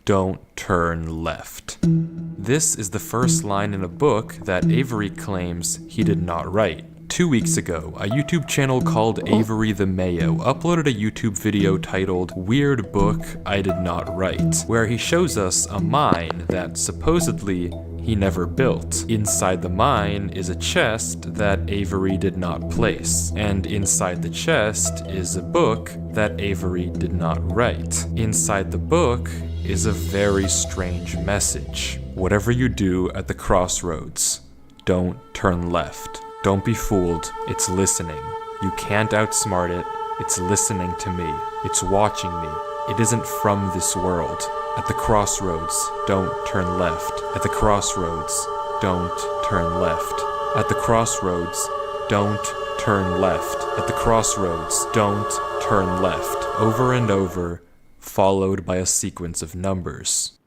don't turn left. This is the first line in a book that Avery claims he did not write. 2 weeks ago, a YouTube channel called Avery the Mayo uploaded a YouTube video titled Weird Book I Did Not Write, where he shows us a mine that supposedly he never built. Inside the mine is a chest that Avery did not place, and inside the chest is a book that Avery did not write. Inside the book is a very strange message. Whatever you do at the crossroads, don't turn left. Don't be fooled, it's listening. You can't outsmart it, it's listening to me. It's watching me. It isn't from this world. At the crossroads, don't turn left. At the crossroads, don't turn left. At the crossroads, don't turn left. At the crossroads, don't turn left. Over and over, followed by a sequence of numbers.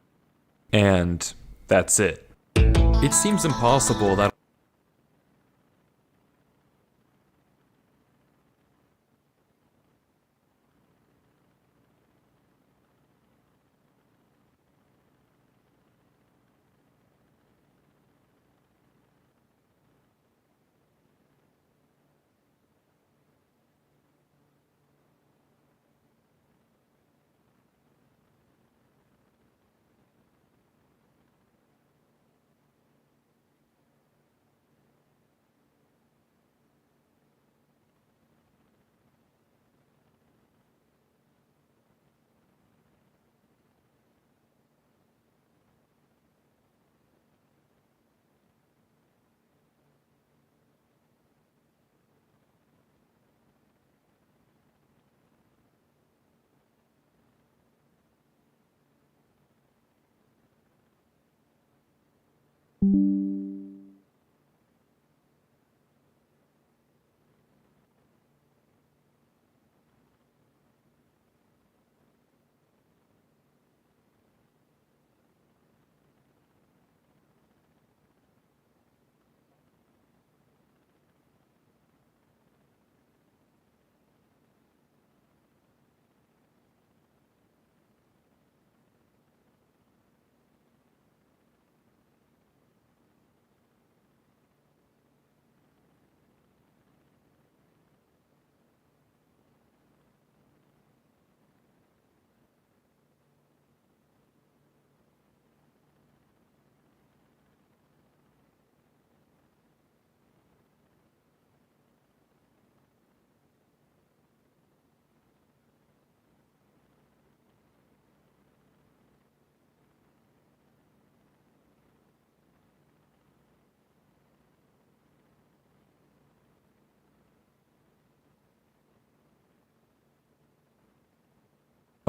And that's it. It seems impossible that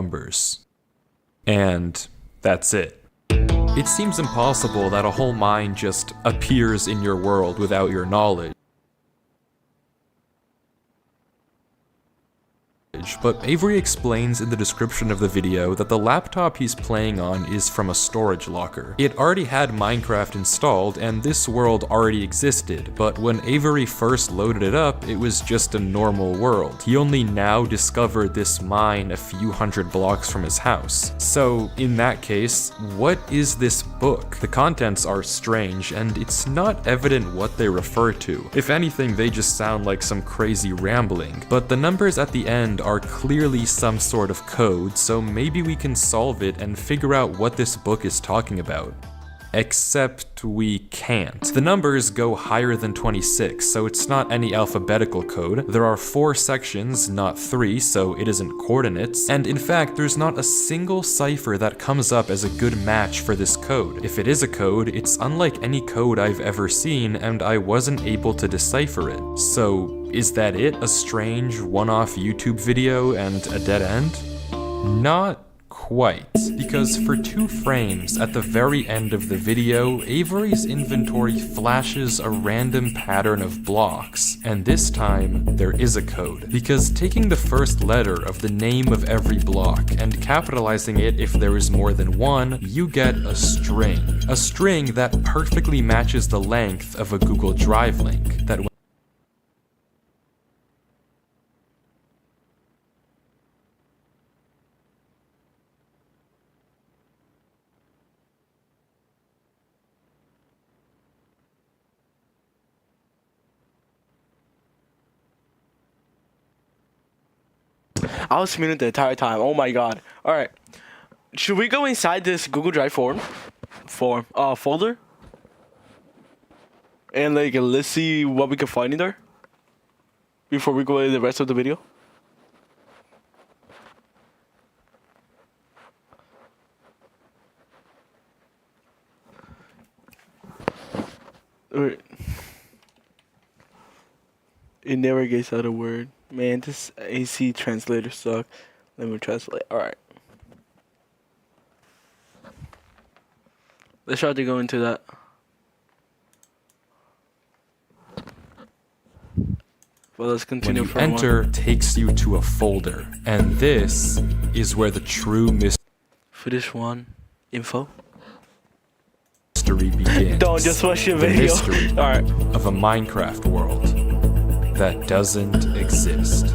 numbers. And that's it. It seems impossible that a whole mine just appears in your world without your knowledge. But Avery explains in the description of the video that the laptop he's playing on is from a storage locker. It already had Minecraft installed and this world already existed, but when Avery first loaded it up, it was just a normal world. He only now discovered this mine a few hundred blocks from his house. So in that case, what is this book? The contents are strange and it's not evident what they refer to. If anything, they just sound like some crazy rambling, but the numbers at the end are clearly some sort of code, so maybe we can solve it and figure out what this book is talking about. Except we can't. The numbers go higher than 26, so it's not any alphabetical code. There are 4 sections, not 3, so it isn't coordinates. And in fact, there's not a single cipher that comes up as a good match for this code. If it is a code, it's unlike any code I've ever seen, and I wasn't able to decipher it. So, is that it? A strange, one-off YouTube video and a dead end? Not quite, because for 2 frames at the very end of the video, Avery's inventory flashes a random pattern of blocks, and this time there is a code, because taking the first letter of the name of every block and capitalizing it if there is more than one, you get a string that perfectly matches the length of a Google Drive link, that I was muted the entire time. Oh my god. Alright. Should we go inside this Google Drive folder? And like, let's see what we can find in there before we go into the rest of the video. Alright. It never gets out a word. Man, this AC translator suck. Let me translate. Alright. Let's try to go into that. Well, let's continue. When you enter, takes you to a folder. And this is where the true Footage 1. Info. mystery begins. Don't just watch your The video. mystery Alright. of a Minecraft world that doesn't exist.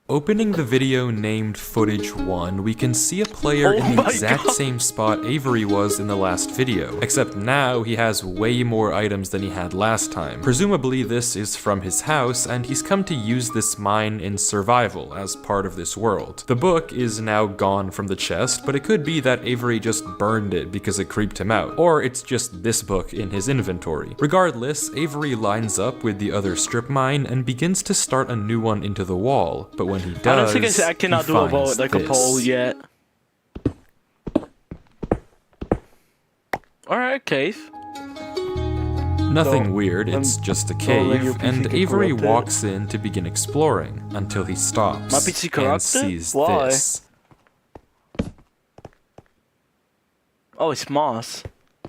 Opening the video named Footage 1, we can see a player Oh in the my exact God. same spot Avery was in the last video, except now he has way more items than he had last time. Presumably this is from his house, and he's come to use this mine in survival as part of this world. The book is now gone from the chest, but it could be that Avery just burned it because it creeped him out, or it's just this book in his inventory. Regardless, Avery lines up with the other strip mine and begins to start a new one into the wall, but when he does, I don't think I cannot he do a finds vote like a this. poll yet. Alright, cave. Nothing So, weird, let it's me- just a don't let your cave, PC and get Avery corrupted. walks in to begin exploring until he stops My PC and corrupted? sees Why? this. Oh, it's moss.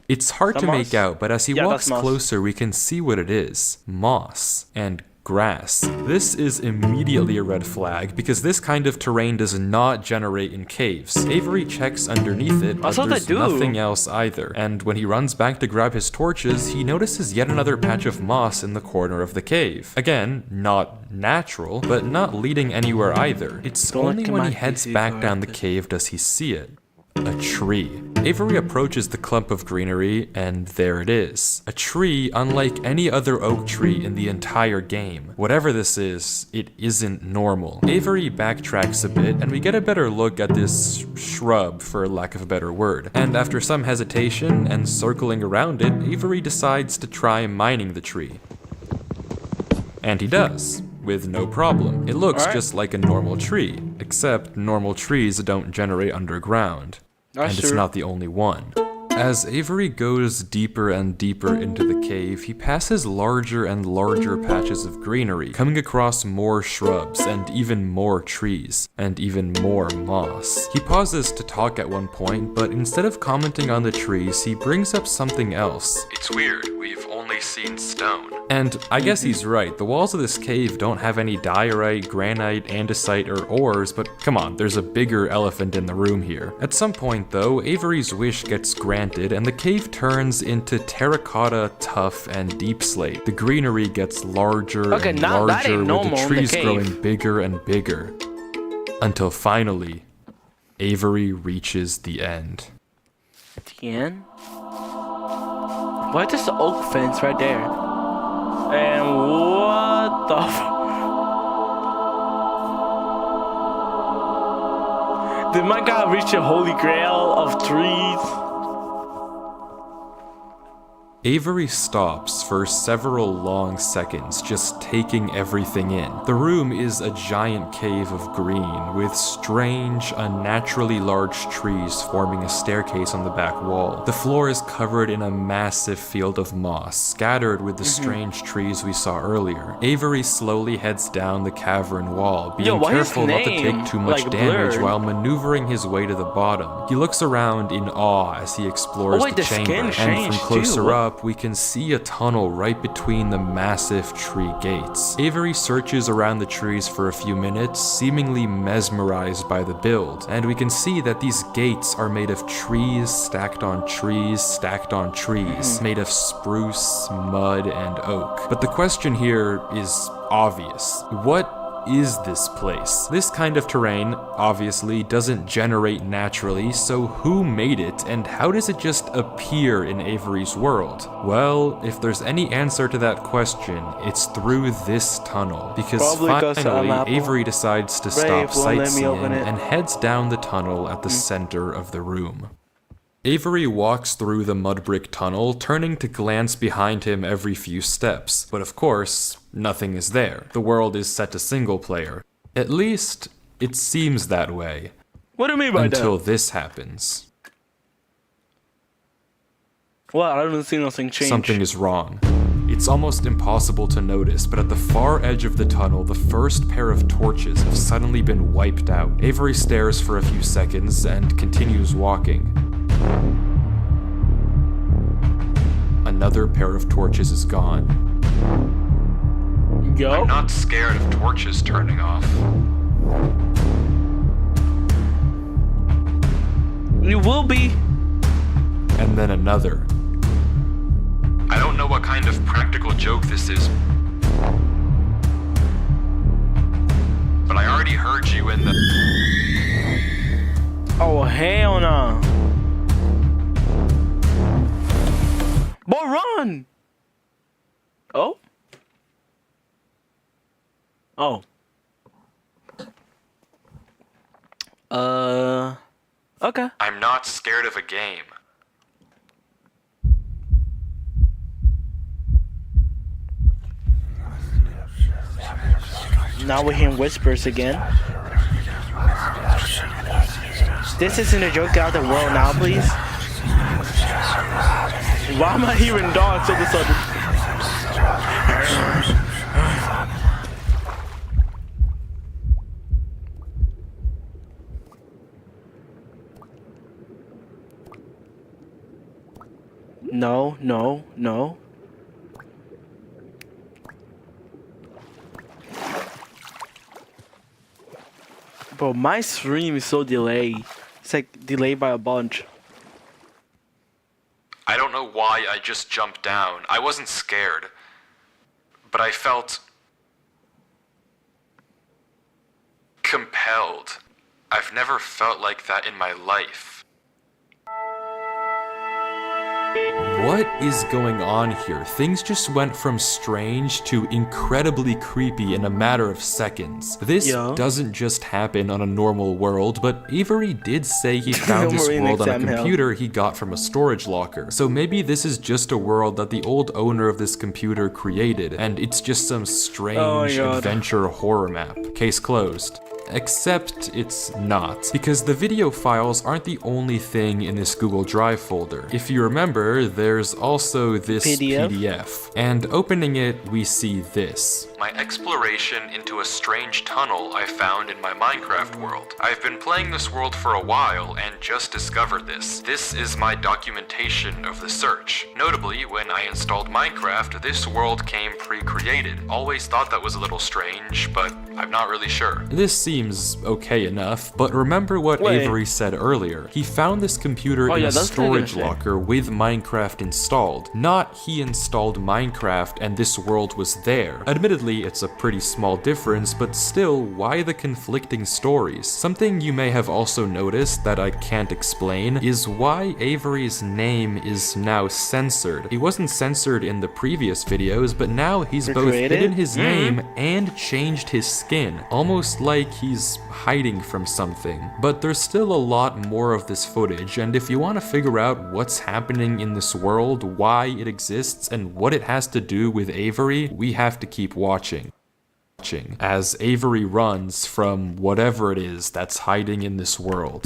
It's hard That to moss? make out, but as he Yeah, walks that's moss. closer, we can see what it is. Moss and grass. This is immediately a red flag, because this kind of terrain does not generate in caves. Avery checks underneath it, I but thought they there's do. nothing else either. And when he runs back to grab his torches, he notices yet another patch of moss in the corner of the cave. Again, not natural, but not leading anywhere either. It's Don't only look at when my he heads PC back down the corrupted. cave does he see it. A tree. Avery approaches the clump of greenery, and there it is. A tree unlike any other oak tree in the entire game. Whatever this is, it isn't normal. Avery backtracks a bit, and we get a better look at this shrub, for lack of a better word. And after some hesitation and circling around it, Avery decides to try mining the tree. And he does, with no problem. It looks Alright. just like a normal tree, except normal trees don't generate underground. That's And it's true. not the only one. As Avery goes deeper and deeper into the cave, he passes larger and larger patches of greenery, coming across more shrubs and even more trees, and even more moss. He pauses to talk at one point, but instead of commenting on the trees, he brings up something else. It's weird, we've only seen stone. And I guess he's right, the walls of this cave don't have any diorite, granite, andesite, or ores, but come on, there's a bigger elephant in the room here. At some point though, Avery's wish gets granted and the cave turns into terracotta, tuff, and deep slate. The greenery gets larger and larger with the trees growing bigger and bigger. Until finally, Avery reaches the end. At the end? Why just the oak fence right there? And what the Did my guy reach the holy grail of trees? Avery stops for several long seconds, just taking everything in. The room is a giant cave of green, with strange, unnaturally large trees forming a staircase on the back wall. The floor is covered in a massive field of moss, scattered with the strange trees we saw earlier. Avery slowly heads down the cavern wall, being careful not to take too much damage while maneuvering his way to the bottom. He looks around in awe as he explores the chamber, and from closer up, we can see a tunnel right between the massive tree gates. Avery searches around the trees for a few minutes, seemingly mesmerized by the build, and we can see that these gates are made of trees stacked on trees stacked on trees, made of spruce, mud, and oak. But the question here is obvious. What is this place? This kind of terrain, obviously, doesn't generate naturally, so who made it, and how does it just appear in Avery's world? Well, if there's any answer to that question, it's through this tunnel, because finally, Avery decides to stop sightseeing and heads down the tunnel at the center of the room. Avery walks through the mud brick tunnel, turning to glance behind him every few steps. But of course, nothing is there. The world is set to single player. At least, it seems that way. What do you mean by that? Until this happens. Well, I don't see nothing change. Something is wrong. It's almost impossible to notice, but at the far edge of the tunnel, the first pair of torches have suddenly been wiped out. Avery stares for a few seconds and continues walking. Another pair of torches is gone. Yo. I'm not scared of torches turning off. You will be. And then another. I don't know what kind of practical joke this is, but I already heard you in the... Oh, hell no. Boy, run! Oh? Oh. Okay. I'm not scared of a game. Now we're hearing whispers again. This isn't a joke out of the world now, please. Why am I hearing dogs all of a sudden? No, no, no. Bro, my stream is so delayed. It's like delayed by a bunch. I don't know why I just jumped down. I wasn't scared. But I felt... compelled. I've never felt like that in my life. What is going on here? Things just went from strange to incredibly creepy in a matter of seconds. This doesn't just happen on a normal world, but Avery did say he found this world on a computer he got from a storage locker. So maybe this is just a world that the old owner of this computer created, and it's just some strange adventure horror map. Case closed. Except it's not, because the video files aren't the only thing in this Google Drive folder. If you remember, there's also this PDF, and opening it, we see this. My exploration into a strange tunnel I found in my Minecraft world. I've been playing this world for a while and just discovered this. This is my documentation of the search. Notably, when I installed Minecraft, this world came pre-created. Always thought that was a little strange, but I'm not really sure. This seems okay enough, but remember what Avery said earlier. He found this computer in a storage locker with Minecraft installed. Not he installed Minecraft and this world was there. Admittedly, it's a pretty small difference, but still, why the conflicting stories? Something you may have also noticed that I can't explain is why Avery's name is now censored. He wasn't censored in the previous videos, but now he's both hidden his name and changed his skin, almost like he's hiding from something. But there's still a lot more of this footage, and if you want to figure out what's happening in this world, why it exists, and what it has to do with Avery, we have to keep watching. As Avery runs from whatever it is that's hiding in this world.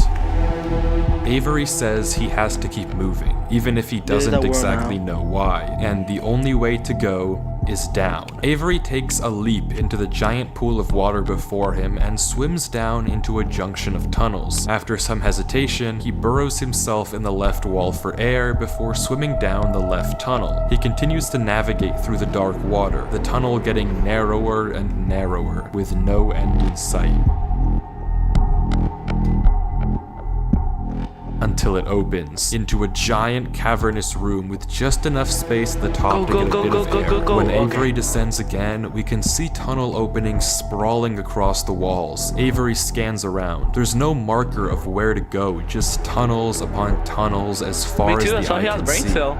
Avery says he has to keep moving, even if he doesn't exactly know why, and the only way to go is down. Avery takes a leap into the giant pool of water before him and swims down into a junction of tunnels. After some hesitation, he burrows himself in the left wall for air before swimming down the left tunnel. He continues to navigate through the dark water, the tunnel getting narrower and narrower, with no end in sight. Until it opens into a giant cavernous room with just enough space at the top to get a bit of air. When Avery descends again, we can see tunnel openings sprawling across the walls. Avery scans around. There's no marker of where to go, just tunnels upon tunnels as far as the eye can see. Well,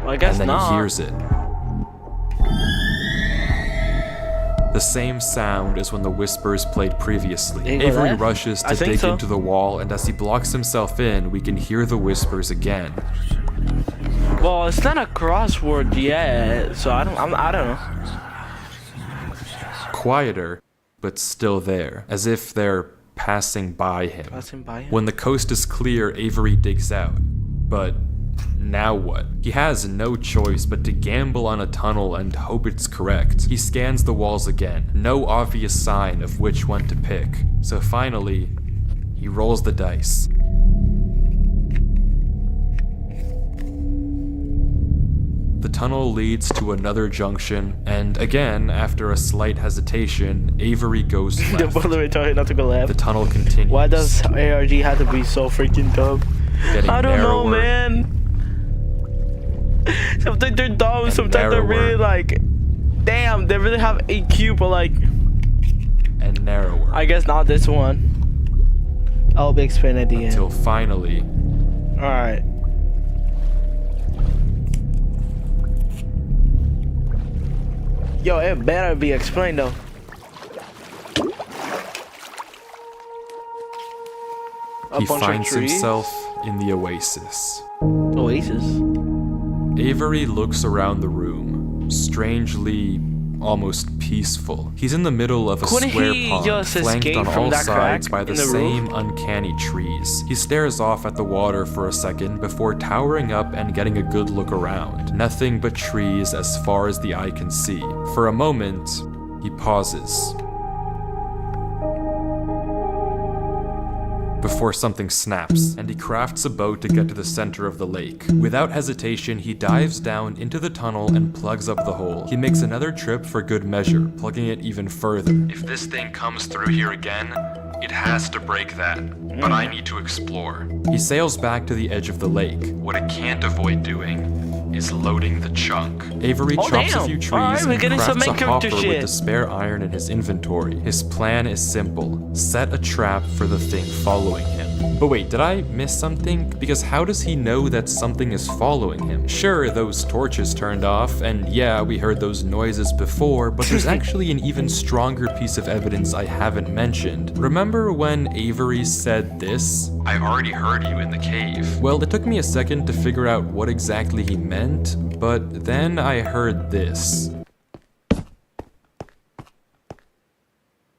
I guess and then not. he hears it. The same sound as when the whispers played previously. Avery rushes to dig into the wall, and as he blocks himself in, we can hear the whispers again. Well, it's not a crossword yet, so I don't know. Quieter, but still there, as if they're passing by him. When the coast is clear, Avery digs out. But now what? He has no choice but to gamble on a tunnel and hope it's correct. He scans the walls again, no obvious sign of which one to pick. So finally, he rolls the dice. The tunnel leads to another junction, and again, after a slight hesitation, Avery goes left. Not to go left. The tunnel continues. Why does ARG have to be so freaking dumb? I don't know, man. Sometimes they're dumb, sometimes they're really like, damn, they really have EQ, but like, and narrower. I guess not this one. I'll be explaining at the end. Until finally. Alright. Yo, it better be explained though. He finds himself in the oasis. Oasis? Avery looks around the room, strangely, almost peaceful. He's in the middle of a square pond, flanked on all sides by the same uncanny trees. He stares off at the water for a second before towering up and getting a good look around. Nothing but trees as far as the eye can see. For a moment, he pauses. Before something snaps, and he crafts a boat to get to the center of the lake. Without hesitation, he dives down into the tunnel and plugs up the hole. He makes another trip for good measure, plugging it even further. If this thing comes through here again, it has to break that, but I need to explore. He sails back to the edge of the lake. What it can't avoid doing is loading the chunk. Avery chops a few trees and crafts a hopper with the spare iron in his inventory. His plan is simple. Set a trap for the thing following him. But wait, did I miss something? Because how does he know that something is following him? Sure, those torches turned off, and yeah, we heard those noises before, but there's actually an even stronger piece of evidence I haven't mentioned. Remember when Avery said this? I already heard you in the cave. Well, it took me a second to figure out what exactly he meant, but then I heard this.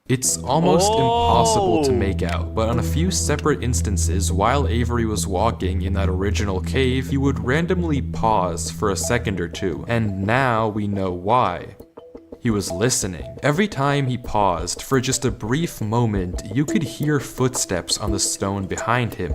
It's almost impossible to make out, but on a few separate instances while Avery was walking in that original cave, he would randomly pause for a second or two, and now we know why. He was listening. Every time he paused, for just a brief moment, you could hear footsteps on the stone behind him,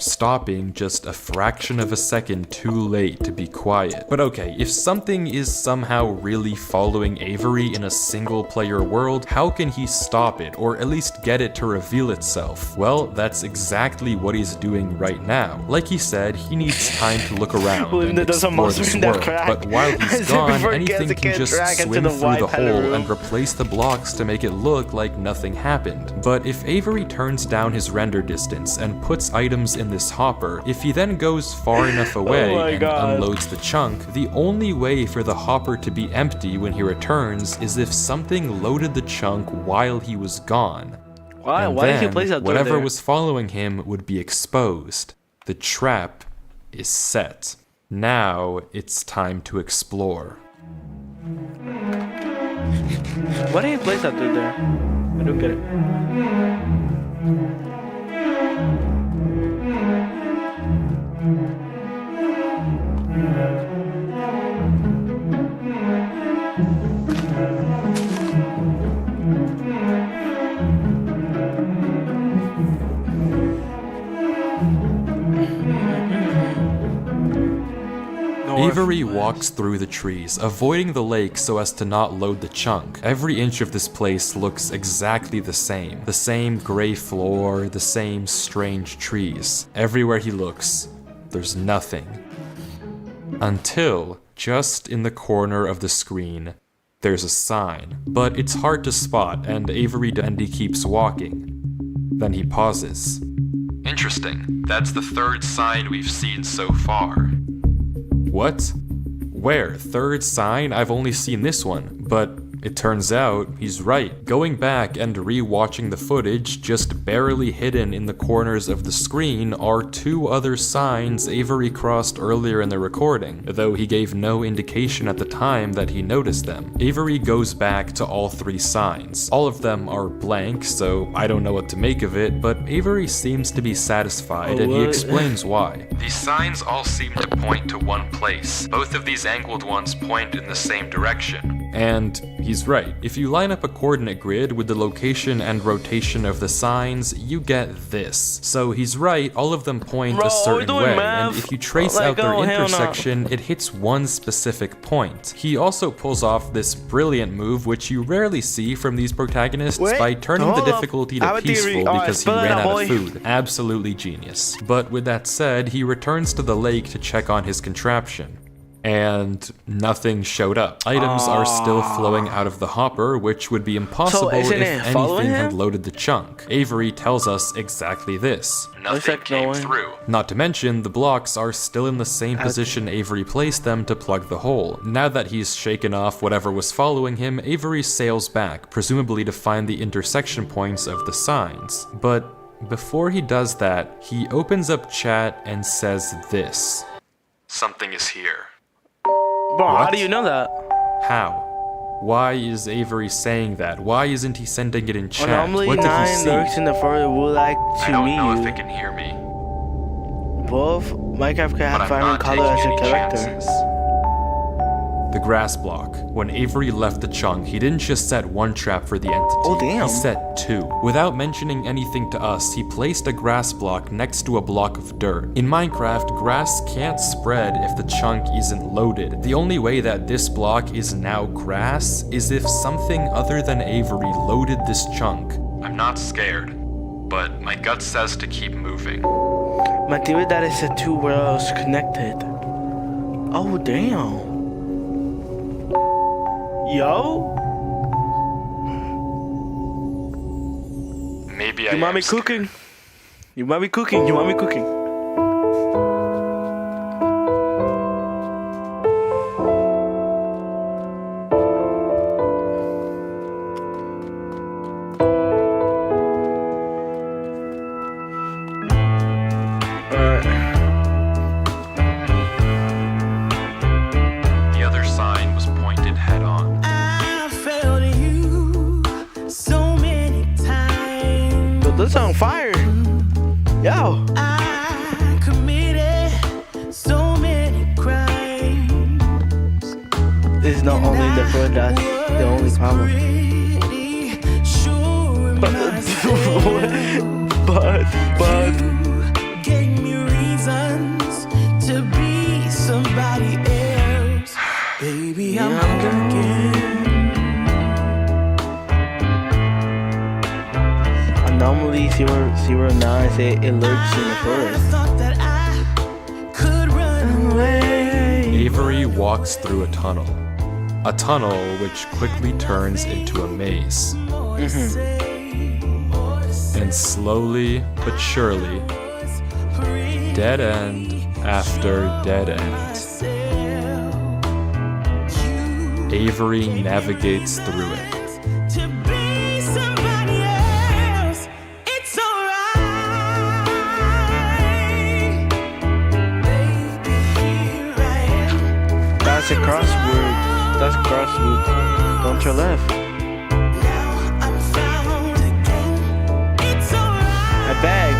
stopping just a fraction of a second too late to be quiet. But okay, if something is somehow really following Avery in a single player world, how can he stop it, or at least get it to reveal itself? Well, that's exactly what he's doing right now. Like he said, he needs time to look around and explore this world, but while he's gone, anything can just swim through the hole and replace the blocks to make it look like nothing happened. But if Avery turns down his render distance and puts items in this hopper, if he then goes far enough away and unloads the chunk, the only way for the hopper to be empty when he returns is if something loaded the chunk while he was gone. Why did he place that door whatever there? was following him would be exposed. The trap is set. Now it's time to explore. Why did he place that door there? I don't get it. Avery walks through the trees, avoiding the lake so as to not load the chunk. Every inch of this place looks exactly the same. The same gray floor, the same strange trees. Everywhere he looks, there's nothing. Until, just in the corner of the screen, there's a sign. But it's hard to spot, and Avery keeps walking. Then he pauses. Interesting. That's the third sign we've seen so far. What? Where? Third sign? I've only seen this one, but it turns out he's right. Going back and re-watching the footage, just barely hidden in the corners of the screen are two other signs Avery crossed earlier in the recording, though he gave no indication at the time that he noticed them. Avery goes back to all three signs. All of them are blank, so I don't know what to make of it, but Avery seems to be satisfied, and he explains why. These signs all seem to point to one place. Both of these angled ones point in the same direction. And he's right. If you line up a coordinate grid with the location and rotation of the signs, you get this. So he's right, all of them point a certain way, and if you trace out their intersection, it hits one specific point. He also pulls off this brilliant move, which you rarely see from these protagonists, by turning the difficulty to peaceful because he ran out of food. Absolutely genius. But with that said, he returns to the lake to check on his contraption. And nothing showed up. Items are still flowing out of the hopper, which would be impossible if anything had loaded the chunk. Avery tells us exactly this. Nothing came through. Not to mention, the blocks are still in the same position Avery placed them to plug the hole. Now that he's shaken off whatever was following him, Avery sails back, presumably to find the intersection points of the signs. But before he does that, he opens up chat and says this. Something is here. Bro, how do you know that? How? Why is Avery saying that? Why isn't he sending it in chat? Anomaly What did he 9 see? lurks in the forest would like to meet you. I don't know if they can hear me. Both Minecraft can But have I'm fire not and color as taking a any character. chances. The grass block. When Avery left the chunk, he didn't just set one trap for the entity. Oh, damn. He set two. Without mentioning anything to us, he placed a grass block next to a block of dirt. In Minecraft, grass can't spread if the chunk isn't loaded. The only way that this block is now grass is if something other than Avery loaded this chunk. I'm not scared, but my gut says to keep moving. My theory that is the two worlds connected. Oh, damn. Yo? Maybe You might be cooking. You might be cooking. You might be cooking. The other sign was pointed head on. it's on fire. Yo. I committed so many crimes. This is not only the food that's the only problem. But you gave me reasons to be somebody else. Baby, I'm looking. Anomaly 009 say it lurks in the forest. Thought that I could run away. Avery walks through a tunnel. A tunnel which quickly turns into a maze. And slowly but surely, dead end after dead end, Avery navigates through it. To be somebody else, it's alright. Baby, here I am. That's a crossword. That's a crossword. Don't turn left. Now I'm found again. It's alright. A bag.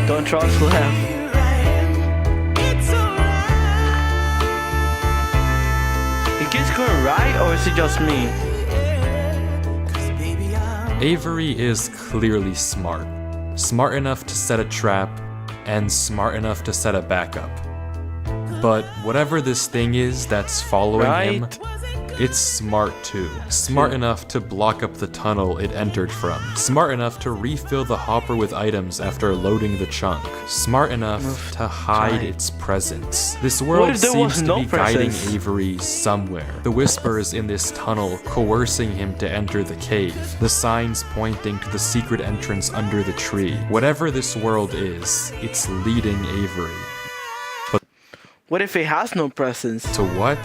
Don't trust left. Here I am. It's alright. It keeps going right, or is it just me? 'Cause baby, I'm Avery is clearly smart. Smart enough to set a trap, and smart enough to set a backup. But whatever this thing is that's following him, Right? it's smart too. Smart enough to block up the tunnel it entered from. Smart enough to refill the hopper with items after loading the chunk. Smart enough to hide its presence. This What world if there seems was to no be guiding presence? Avery somewhere. The whispers in this tunnel coercing him to enter the cave. The signs pointing to the secret entrance under the tree. Whatever this world is, it's leading Avery. What if it has no presence? To what?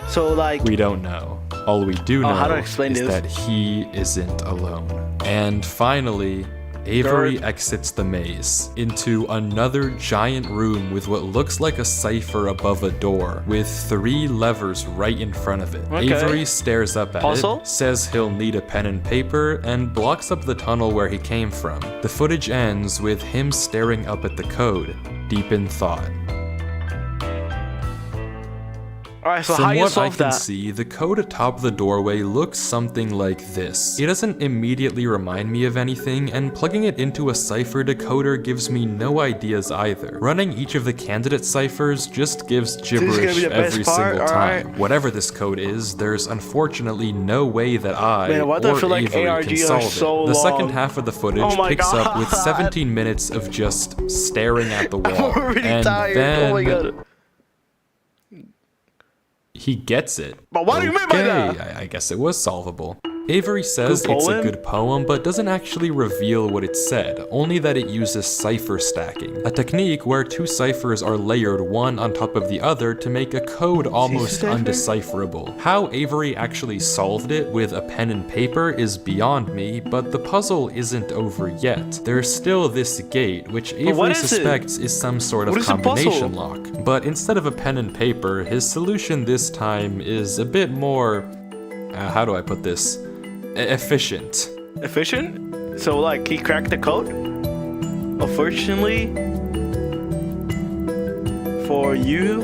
So like, We don't know. All we do know how to explain is this? that he isn't alone. And finally, Avery Third. exits the maze into another giant room with what looks like a cipher above a door, with 3 levers right in front of it. Okay. Avery stares up at Puzzle? it, says he'll need a pen and paper, and blocks up the tunnel where he came from. The footage ends with him staring up at the code, deep in thought. alright, so From how you what I solve can that? see, the code atop the doorway looks something like this. It doesn't immediately remind me of anything, and plugging it into a cipher decoder gives me no ideas either. Running each of the candidate ciphers just gives gonna gibberish be the best every part, single time. alright. Whatever this code is, there's unfortunately no way that I Man, why do I or feel like Avery ARG can are solve so it. The second long? half of the footage Oh my picks up with God. 17 minutes of just staring at the wall. I'm already and tired. then Oh my god. he gets it. But what do you mean by that? Okay, I guess it was solvable. Avery says Good it's a poem? good poem, but doesn't actually reveal what it said, only that it uses cipher stacking, a technique where 2 ciphers are layered one on top of the other to make a code almost cipher? undecipherable. How Avery actually solved it with a pen and paper is beyond me, but the puzzle isn't over yet. There's still this gate, which what Avery is it? suspects is some sort of What is the combination puzzle? lock. But instead of a pen and paper, his solution this time is a bit more, how do I put this? Efficient. Efficient? So like, he cracked the code? Unfortunately, for you,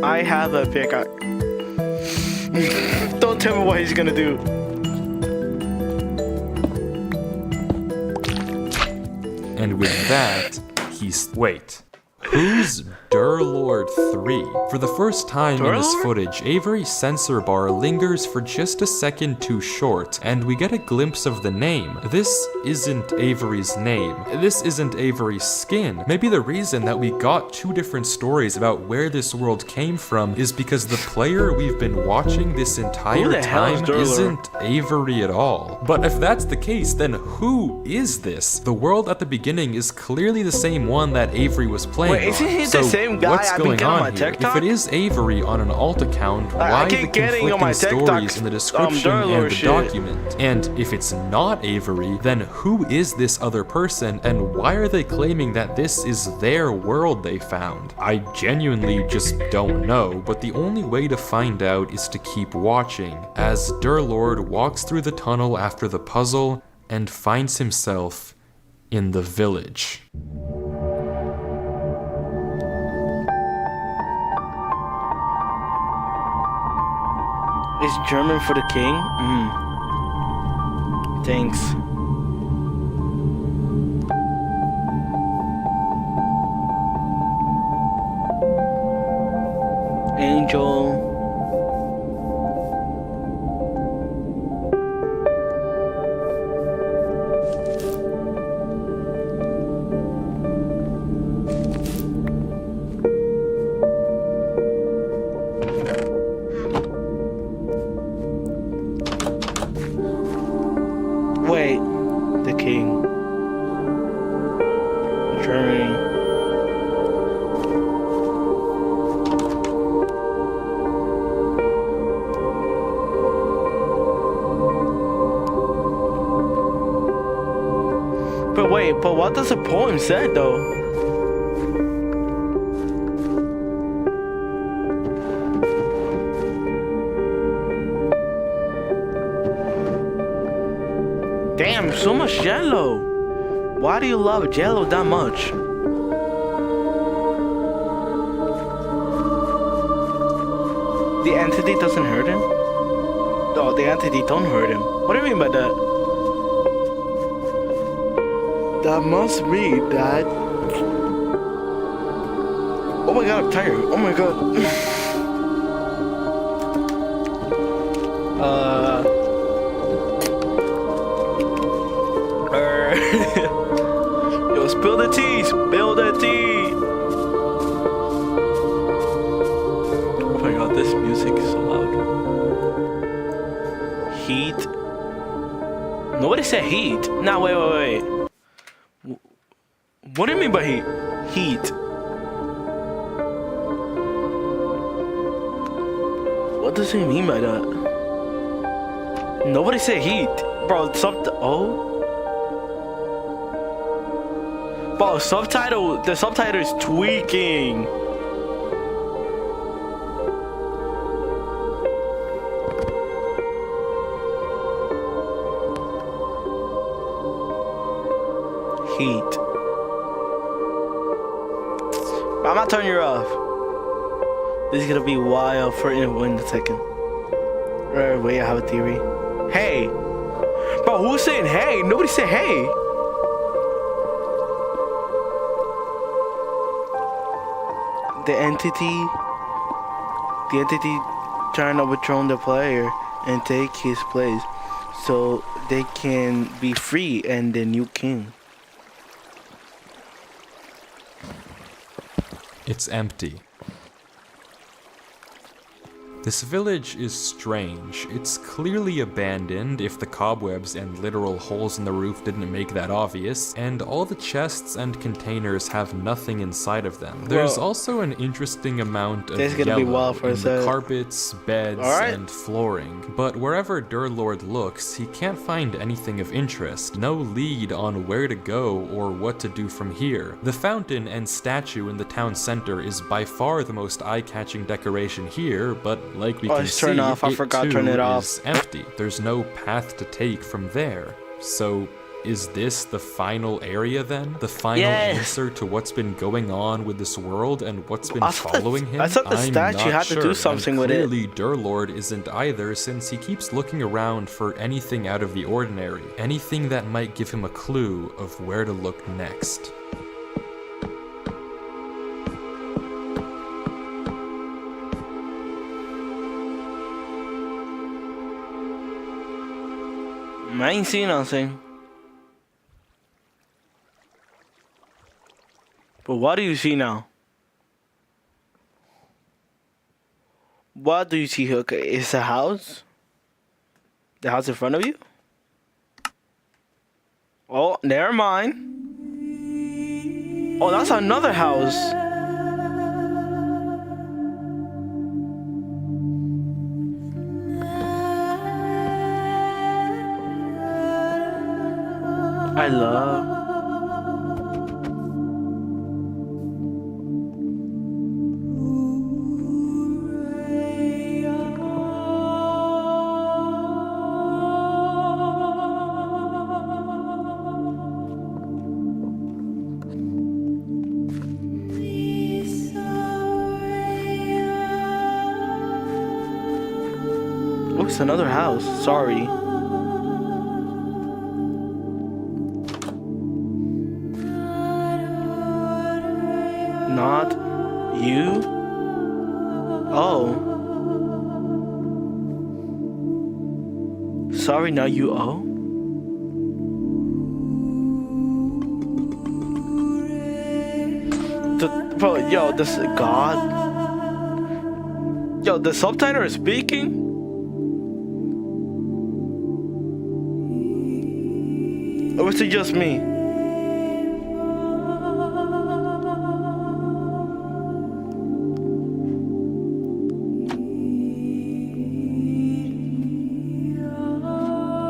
I have a pickaxe. Don't tell me what he's gonna do. And with that, he's... Wait. Who's Durlord 3? For the first time in this Durlord? footage, Avery's sensor bar lingers for just a second too short, and we get a glimpse of the name. This isn't Avery's name. This isn't Avery's skin. Maybe the reason that we got 2 different stories about where this world came from is because the player we've been watching this Who entire the hell is time Durlord? isn't Avery at all. But if that's the case, then who is this? The world at the beginning is clearly the same one that Avery was playing Wait, isn't on. he the So same same guy What's I've been going getting on on my here? TikTok? If it is Avery on an alt account, I why the keep getting on my conflicting TikTok, stories in the description Durlor and the shit. document? And if it's not Avery, then who is this other person, and why are they claiming that this is their world they found? I genuinely just don't know, but the only way to find out is to keep watching, as Durlord walks through the tunnel after the puzzle and finds himself in the village. Is German for the king? Thanks. Angel. Wait, the king. Germany. But wait, but what does the poem say though? Damn, so much Jello. Why do you love Jello that much? The entity doesn't hurt him? No, the entity don't hurt him. What do you mean by that? That must mean that... Oh my god, I'm tired. Oh my god. Yo, spill the tea, spill the tea. Oh my god, this music is so loud. Heat. Nobody said heat. Nah, wait. What do you mean by heat? Heat. What does he mean by that? Nobody said heat. Bro, Bro, the subtitle is tweaking. Heat. I'm not turning you off. This is gonna be wild for in a second. Wait, I have a theory. Hey! Bro, who's saying hey? Nobody said hey! The entity trying to overthrow the player and take his place so they can be free and the new king. It's empty. This village is strange. It's clearly abandoned, if the cobwebs and literal holes in the roof didn't make that obvious, and all the chests and containers have nothing inside of them. There's also an interesting amount of yellow in the carpets, beds, and flooring, but wherever Durlord looks, he can't find anything of interest, no lead on where to go or what to do from here. The fountain and statue in the town center is by far the most eye-catching decoration here, but like we can see, is empty. There's no path to take from there. So, is this the final area then? The final answer to what's been going on with this world and what's been following him? I thought the statue had to do something with it. Clearly, Durlord isn't either, since he keeps looking around for anything out of the ordinary. Anything that might give him a clue of where to look next. I ain't seen nothing. But what do you see now? What do you see? Okay, it's a house? The house in front of you? Oh, never mind. Oh, that's another house. my love. Oh, it's another house. Sorry. Not you? Oh. Sorry, not you. Oh. Bro, yo, this God. Yo, the subtitle is speaking. Or was it just me?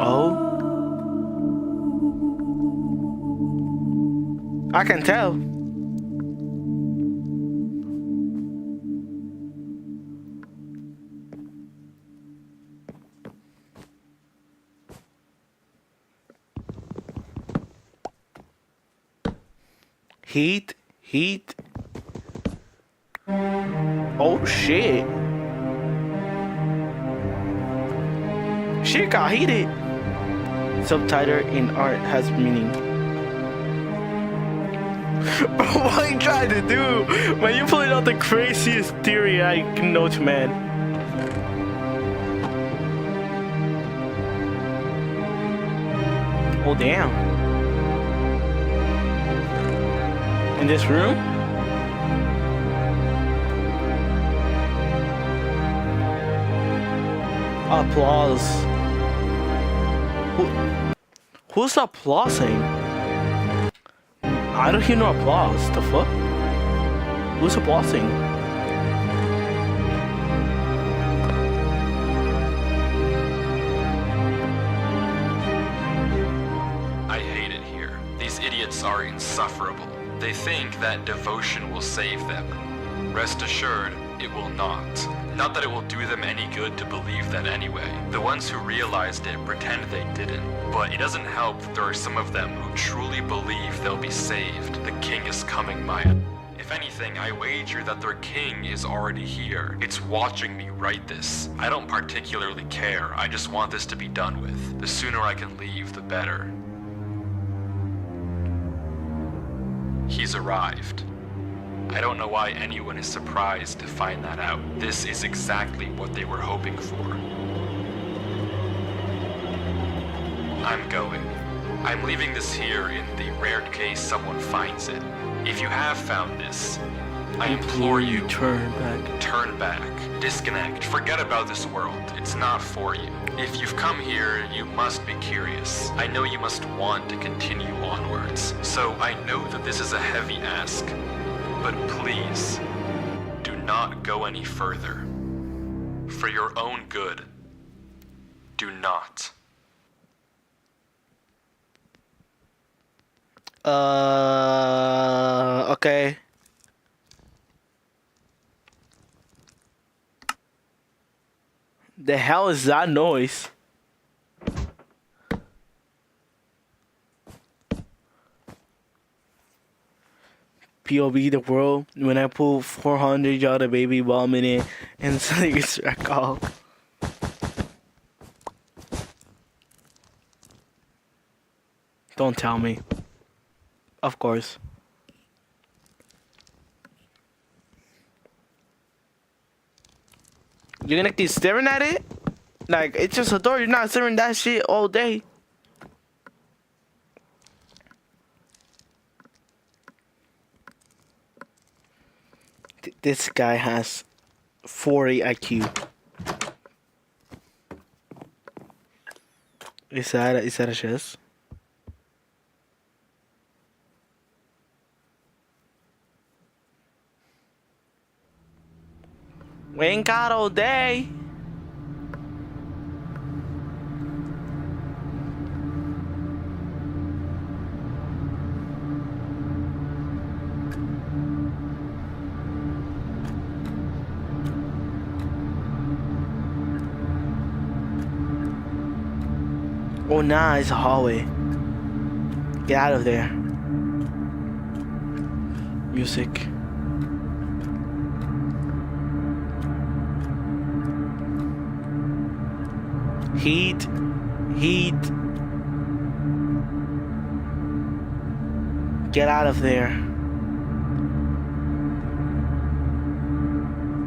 Oh, I can tell. Heat. Oh shit. Shit got heated. Subtitle in art has meaning. What are you trying to do? Man, you pulling out the craziest theory I can know to man. Oh damn. In this room? Applause. Who's applauding? I don't hear no applause. The fuck? Who's applauding? I hate it here. These idiots are insufferable. They think that devotion will save them. Rest assured, it will not. Not that it will do them any good to believe that anyway. The ones who realized it pretend they didn't. But it doesn't help that there are some of them who truly believe they'll be saved. The king is coming, Maya. If anything, I wager that their king is already here. It's watching me write this. I don't particularly care. I just want this to be done with. The sooner I can leave, the better. He's arrived. I don't know why anyone is surprised to find that out. This is exactly what they were hoping for. I'm going. I'm leaving this here in the rare case someone finds it. If you have found this, I implore you, turn back. Turn back. Disconnect. Forget about this world. It's not for you. If you've come here, you must be curious. I know you must want to continue onwards. So I know that this is a heavy ask. But please, do not go any further. For your own good, do not. Okay. The hell is that noise? POV the world when I pull 400 y'all the baby bomb in it and suddenly gets wrecked off. Don't tell me. Of course. You're gonna keep staring at it? Like, it's just a door. You're not staring that shit all day. This guy has 40 IQ. Is that a chess? We ain't got all day. Oh nah, it's a hallway. Get out of there. Music. Heat. Get out of there.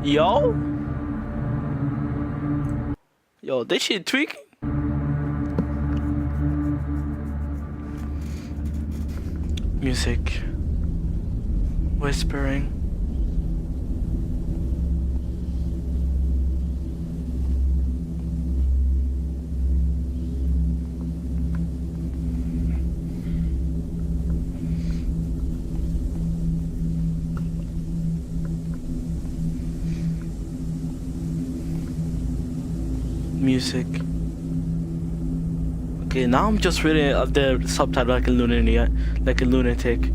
Yo, this shit tweaking. Music. Whispering. Music. Okay, now I'm just reading the subtitle like a lunatic.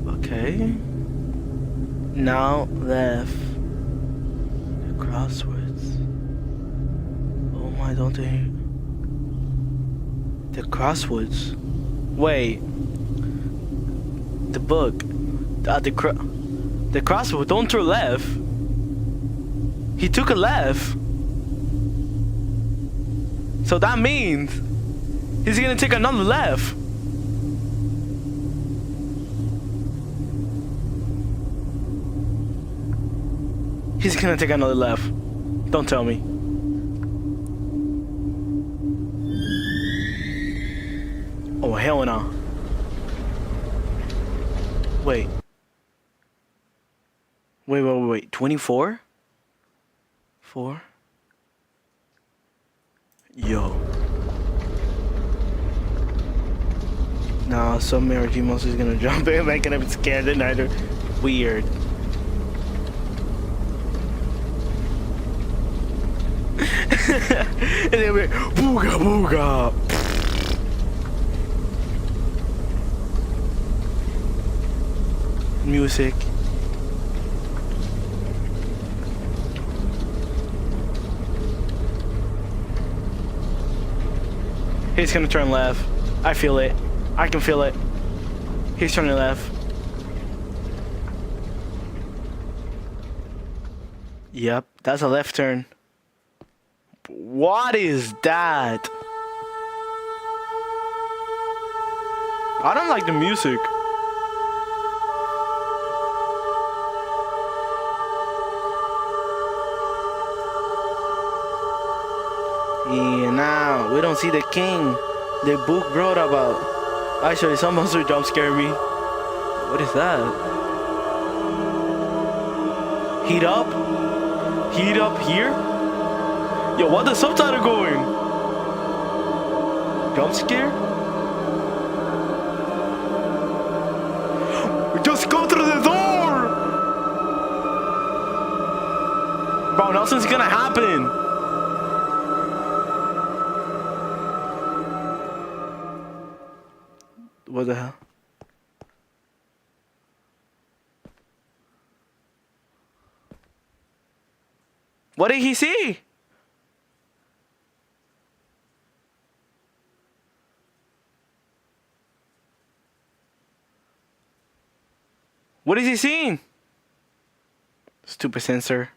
Okay. Now left. The crosswords. Oh my, don't they? The crosswords. Wait. The book. The crossword. Don't turn left. He took a left. So that means he's gonna take another left. He's gonna take another left. Don't tell me. Oh, hell no. Wait. Wait. 24? 4? Yo. Nah, some ARG monster is gonna jump in. I'm gonna be scared and either. Weird. And then we booga booga. Music. He's gonna turn left. I feel it. I can feel it. He's turning left. Yep, that's a left turn. What is that? I don't like the music. Yeah, now we don't see the king the book wrote about. Actually, some monster jump scare me. What is that? Heat up? Heat up here? Yo, what the subtitle going? Jump scare? Just go through the door! Bro, nothing's gonna happen. What the hell? What did he see? What is he seeing? Stupid sensor.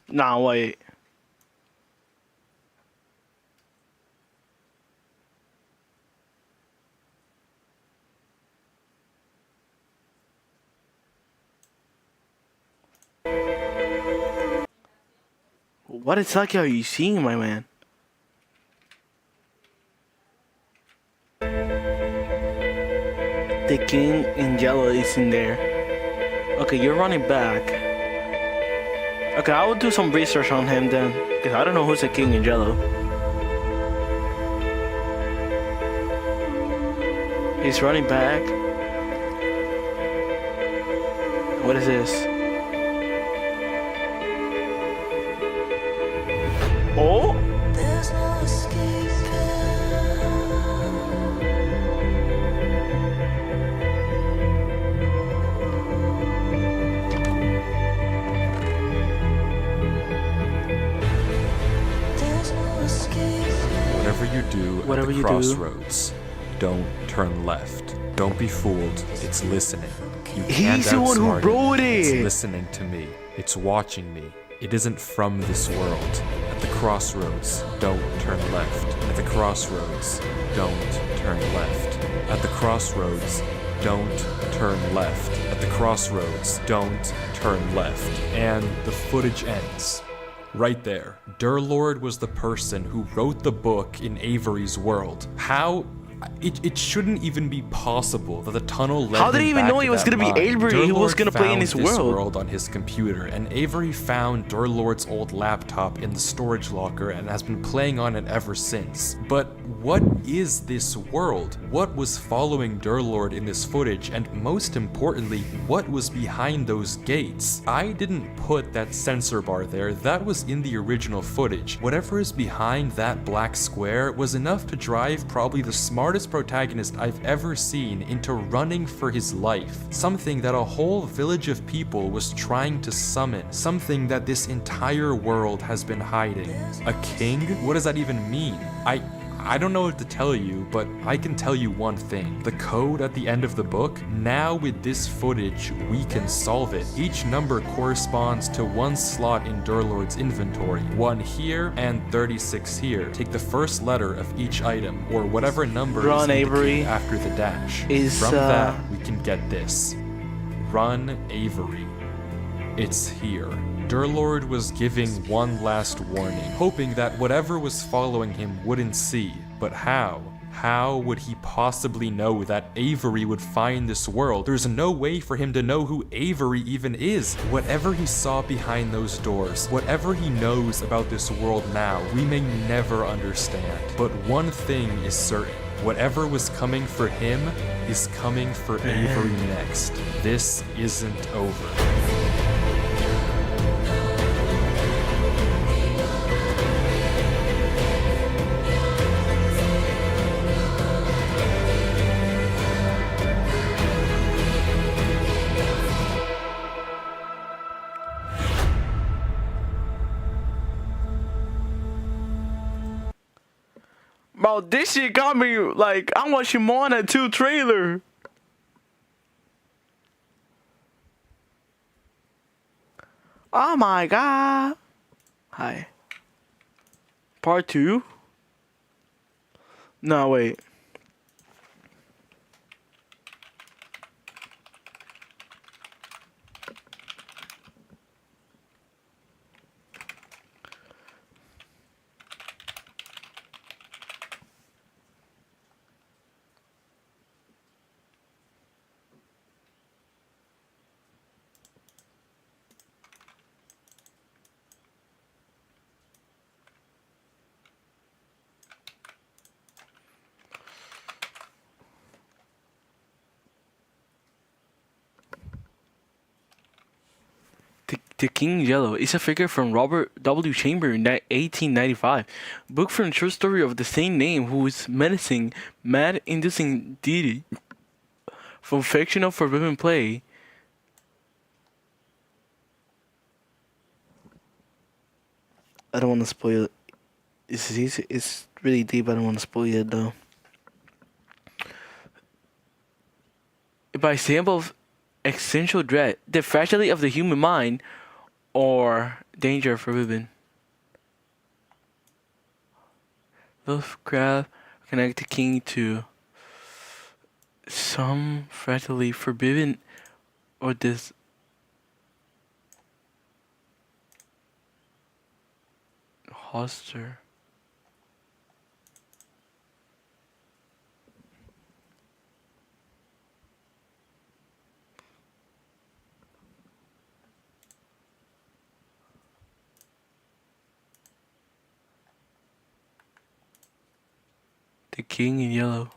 Nah, wait. What exactly are you seeing, my man? The king in yellow is in there. Okay, you're running back. Okay, I will do some research on him then, because I don't know who's the king in yellow. He's running back. What is this? Oh! There's no escaping. Whatever you do Whatever at the you do. crossroads, don't turn left. Don't be fooled. It's listening. You can't He's the one who outsmart wrote It's it. listening to me. It's watching me. It isn't from this world. At the crossroads, don't turn left. At the crossroads, don't turn left. At the crossroads, don't turn left. At the crossroads, don't turn left. And the footage ends. Right there. Durlord was the person who wrote the book in Avery's world. How? It shouldn't even be possible that the tunnel led How did he him even back know to he was that gonna be mine. Avery? He was Durlord gonna play in found his this world. on his computer, and Avery found Durlord's old laptop in the storage locker and has been playing on it ever since. But what is this world? What was following Durlord in this footage? And most importantly, what was behind those gates? I didn't put that sensor bar there. That was in the original footage. Whatever is behind that black square was enough to drive probably the smartest protagonist I've ever seen into running for his life. Something that a whole village of people was trying to summon. Something that this entire world has been hiding. A king? What does that even mean? I don't know what to tell you, but I can tell you one thing. The code at the end of the book, now with this footage, we can solve it. Each number corresponds to one slot in Durlord's inventory. 1 here and 36 here. Take the first letter of each item, or whatever number Ron is Avery indicated after the dash. is, From that, we can get this. Run Avery. It's here. Durlord was giving one last warning, hoping that whatever was following him wouldn't see. But how? How would he possibly know that Avery would find this world? There's no way for him to know who Avery even is. Whatever he saw behind those doors, whatever he knows about this world now, we may never understand. But one thing is certain. Whatever was coming for him is coming for Avery next. This isn't over. Bro, this shit got me like I'm watching Moana 2 trailer. Oh my god. Hi. Part 2? No, wait. The King in Yellow is a figure from Robert W. Chamber in 1895. Book from the short story of the same name, who is menacing, mad-inducing deity from fictional forbidden play. I don't want to spoil it. It's really deep. I don't want to spoil it though. By example of existential dread, the fragility of the human mind, or danger forbidden. Lovecraft connect the king to some fragility forbidden or this Hoster. The King in Yellow.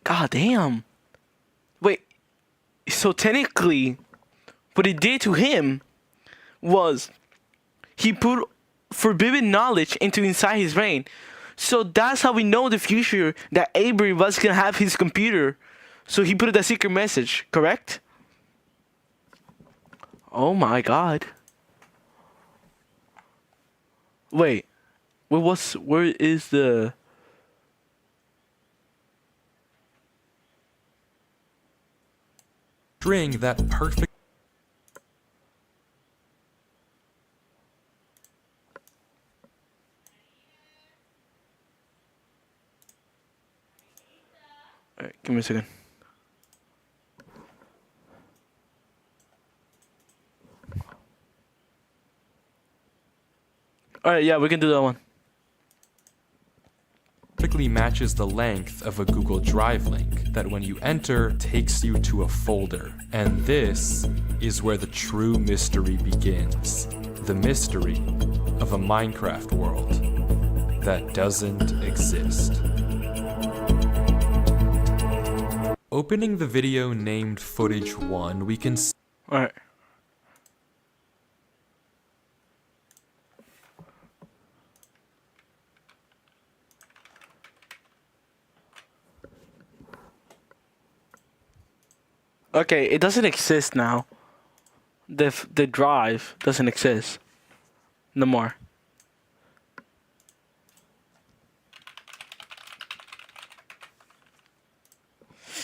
God damn. Wait. So technically, what it did to him was he put forbidden knowledge into inside his brain. So that's how we know in the future that Avery was gonna have his computer. So he put a secret message, correct? Oh my god. Wait. Where is the... string that perfect. Alright, give me a second. Alright, yeah, we can do that one. Perfectly matches the length of a Google Drive link that when you enter takes you to a folder. And this is where the true mystery begins. The mystery of a Minecraft world that doesn't exist. Opening the video named Footage 1, we can see Alright. Okay, it doesn't exist now. The drive doesn't exist no more.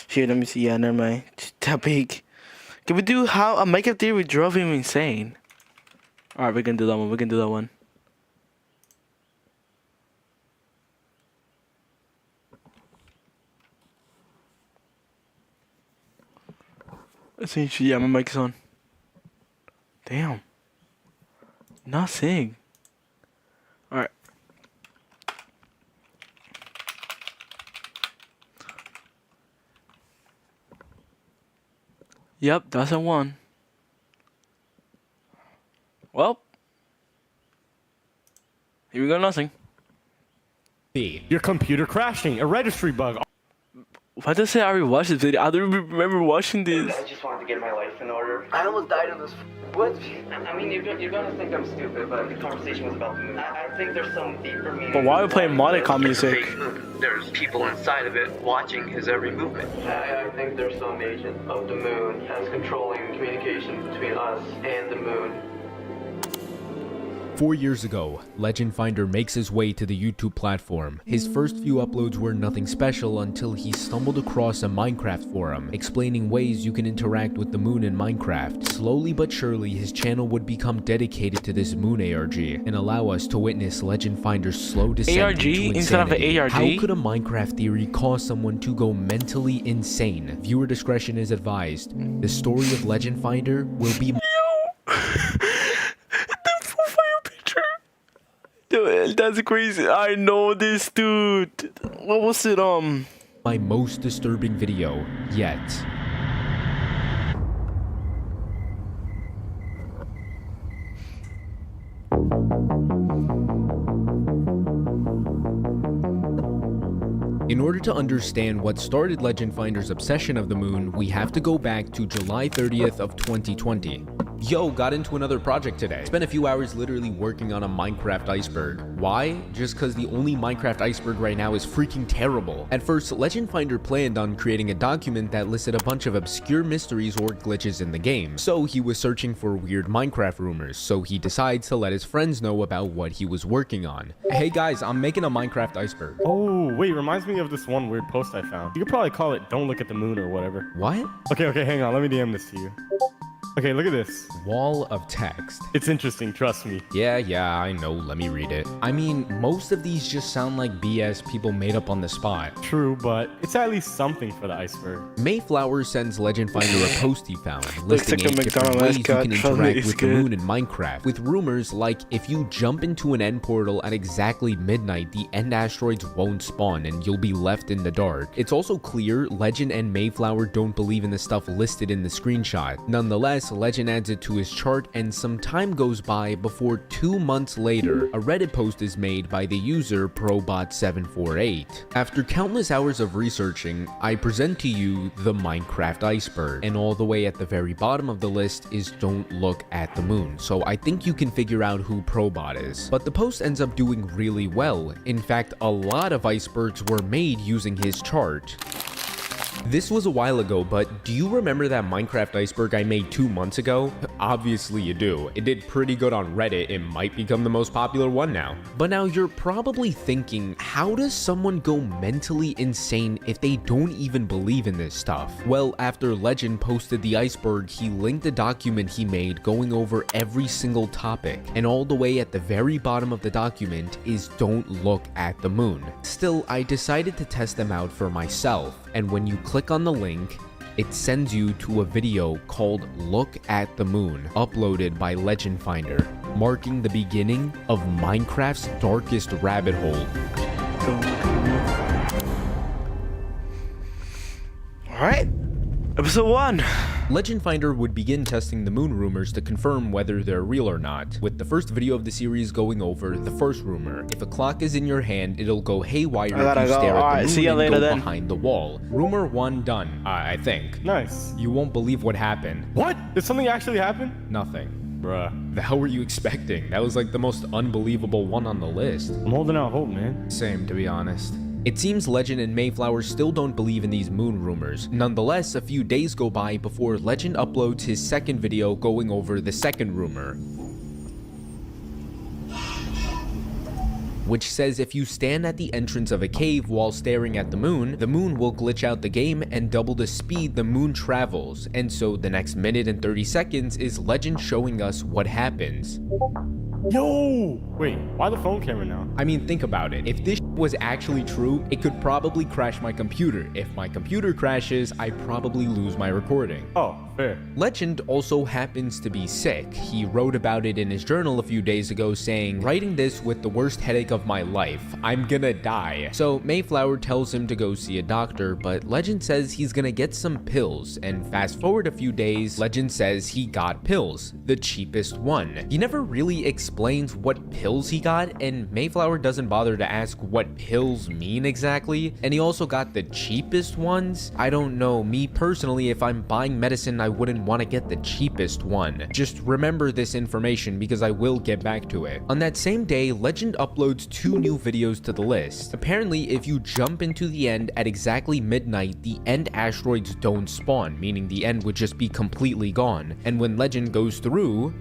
Here, let me see. Yeah, never mind. That big. Can we do how a Minecraft theory drove him insane? Alright, we can do that one. We can do that one. Essentially, yeah, my mic's on. Damn. Nothing. Alright. Yep, that's a one. Well. Here we go, nothing. Your computer crashing, a registry bug. Why does it say I already watched this video? I don't remember watching this. I just wanted to get my life in order. I almost died in this woods. I mean, you're gonna think I'm stupid, but the conversation was about the moon. I think there's some deeper meaning. But why are we playing Monica music? There's people inside of it watching his every movement. I think there's some agent of the moon that's controlling communication between us and the moon. 4 years ago, Legend Finder makes his way to the YouTube platform. His first few uploads were nothing special until he stumbled across a Minecraft forum, explaining ways you can interact with the moon in Minecraft. Slowly but surely, his channel would become dedicated to this moon ARG, and allow us to witness Legend Finder's slow descent ARG into instead of an insanity. ARG? How could a Minecraft theory cause someone to go mentally insane? Viewer discretion is advised. The story of Legend Finder will be... Dude, that's crazy. I know this dude. What was it? my most disturbing video yet. In order to understand what started Legend Finder's obsession of the moon, we have to go back to July 30th of 2020. Yo, got into another project today. Spent a few hours literally working on a Minecraft iceberg. Why? Just cause the only Minecraft iceberg right now is freaking terrible. At first, Legend Finder planned on creating a document that listed a bunch of obscure mysteries or glitches in the game. So he was searching for weird Minecraft rumors, so he decides to let his friends know about what he was working on. Hey guys, I'm making a Minecraft iceberg. Oh, wait, reminds me of this one weird post I found. You could probably call it "Don't Look at the Moon" or whatever. What? Okay, hang on. Let me DM this to you. Okay, look at this. Wall of text. It's interesting, trust me. Yeah, I know. Let me read it. I mean, most of these just sound like BS people made up on the spot. True, but it's at least something for the iceberg. Mayflower sends Legend Finder a post he found, listing like a 8 different McDonald's ways you cut can from interact It's with the Good. moon in Minecraft, with rumors like if you jump into an end portal at exactly midnight, the end asteroids won't spawn and you'll be left in the dark. It's also clear Legend and Mayflower don't believe in the stuff listed in the screenshot. Nonetheless, Nonetheless, Legend adds it to his chart, and some time goes by before 2 months later, a Reddit post is made by the user Probot748. After countless hours of researching, I present to you the Minecraft iceberg, and all the way at the very bottom of the list is don't look at the moon, so I think you can figure out who Probot is. But the post ends up doing really well. In fact, a lot of icebergs were made using his chart. This was a while ago, but do you remember that Minecraft iceberg I made 2 months ago? Obviously you do. It did pretty good on Reddit. It might become the most popular one now. But now you're probably thinking, how does someone go mentally insane if they don't even believe in this stuff? Well, after Legend posted the iceberg, he linked a document he made going over every single topic. And all the way at the very bottom of the document is don't look at the moon. Still, I decided to test them out for myself. And when you click on the link, it sends you to a video called Look at the Moon, uploaded by Legend Finder, marking the beginning of Minecraft's darkest rabbit hole. Alright, episode 1. Legend Finder would begin testing the moon rumors to confirm whether they're real or not, with the first video of the series going over the first rumor. If a clock is in your hand, it'll go haywire if you stare at the moon and go behind the wall. Rumor 1 done, I think. Nice. You won't believe what happened. What? Did something actually happen? Nothing. Bruh. The hell were you expecting? That was like the most unbelievable one on the list. I'm holding out hope, man. Same, to be honest. It seems Legend and Mayflower still don't believe in these moon rumors. Nonetheless, a few days go by before Legend uploads his second video going over the second rumor, which says if you stand at the entrance of a cave while staring at the moon will glitch out the game and double the speed the moon travels. And so the next minute and 30 seconds is Legend showing us what happens. Yo! Wait, why the phone camera now? I mean, think about it. If this was actually true, it could probably crash my computer. If my computer crashes, I probably lose my recording. Oh, fair. Legend also happens to be sick. He wrote about it in his journal a few days ago saying, "Writing this with the worst headache of my life. I'm gonna die." So Mayflower tells him to go see a doctor, but Legend says he's gonna get some pills. And fast forward a few days, Legend says he got pills, the cheapest one. He never really explains what pills he got, and Mayflower doesn't bother to ask what pills mean exactly. And he also got the cheapest ones. I don't know, me personally, if I'm buying medicine, I wouldn't want to get the cheapest one. Just remember this information because I will get back to it. On that same day, Legend uploads 2 new videos to the list. Apparently, if you jump into the end at exactly midnight, the end asteroids don't spawn, meaning the end would just be completely gone. And when Legend goes through,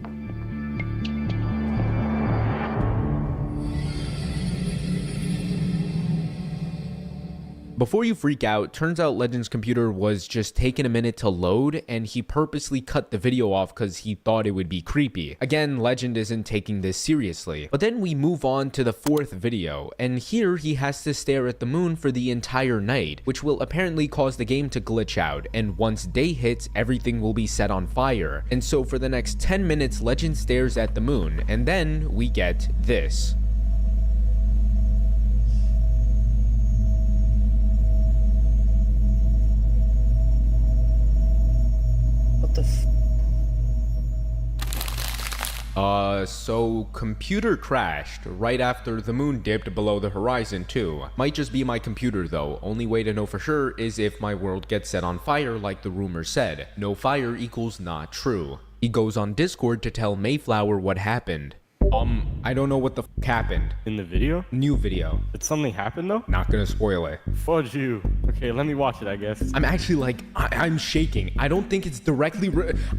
before you freak out, turns out Legend's computer was just taking a minute to load, and he purposely cut the video off because he thought it would be creepy. Again, Legend isn't taking this seriously. But then we move on to the 4th video, and here he has to stare at the moon for the entire night, which will apparently cause the game to glitch out, and once day hits, everything will be set on fire. And so for the next 10 minutes, Legend stares at the moon, and then we get this. So computer crashed right after the moon dipped below the horizon too. Might just be my computer though. Only way to know for sure is if my world gets set on fire like the rumor said. No fire equals not true. He goes on Discord to tell Mayflower what happened. I don't know what the f happened. In the video? New video. Did something happen though? Not gonna spoil it. Fudge you. Okay, let me watch it, I guess. I'm actually like, I'm shaking. I don't think it's directly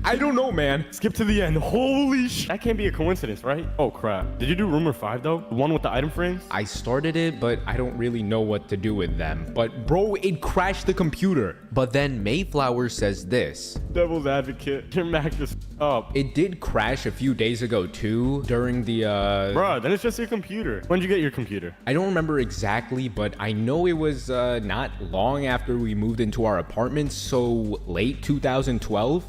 I don't know, man. Skip to the end. Holy sh! That can't be a coincidence, right? Oh crap. Did you do rumor 5 though? The one with the item frames? I started it, but I don't really know what to do with them. But bro, it crashed the computer. But then Mayflower says this. Devil's advocate. You're Mac this up. It did crash a few days ago too, during the Bruh, then it's just your computer. When did you get your computer? I don't remember exactly, but I know it was not long after we moved into our apartment, so late 2012.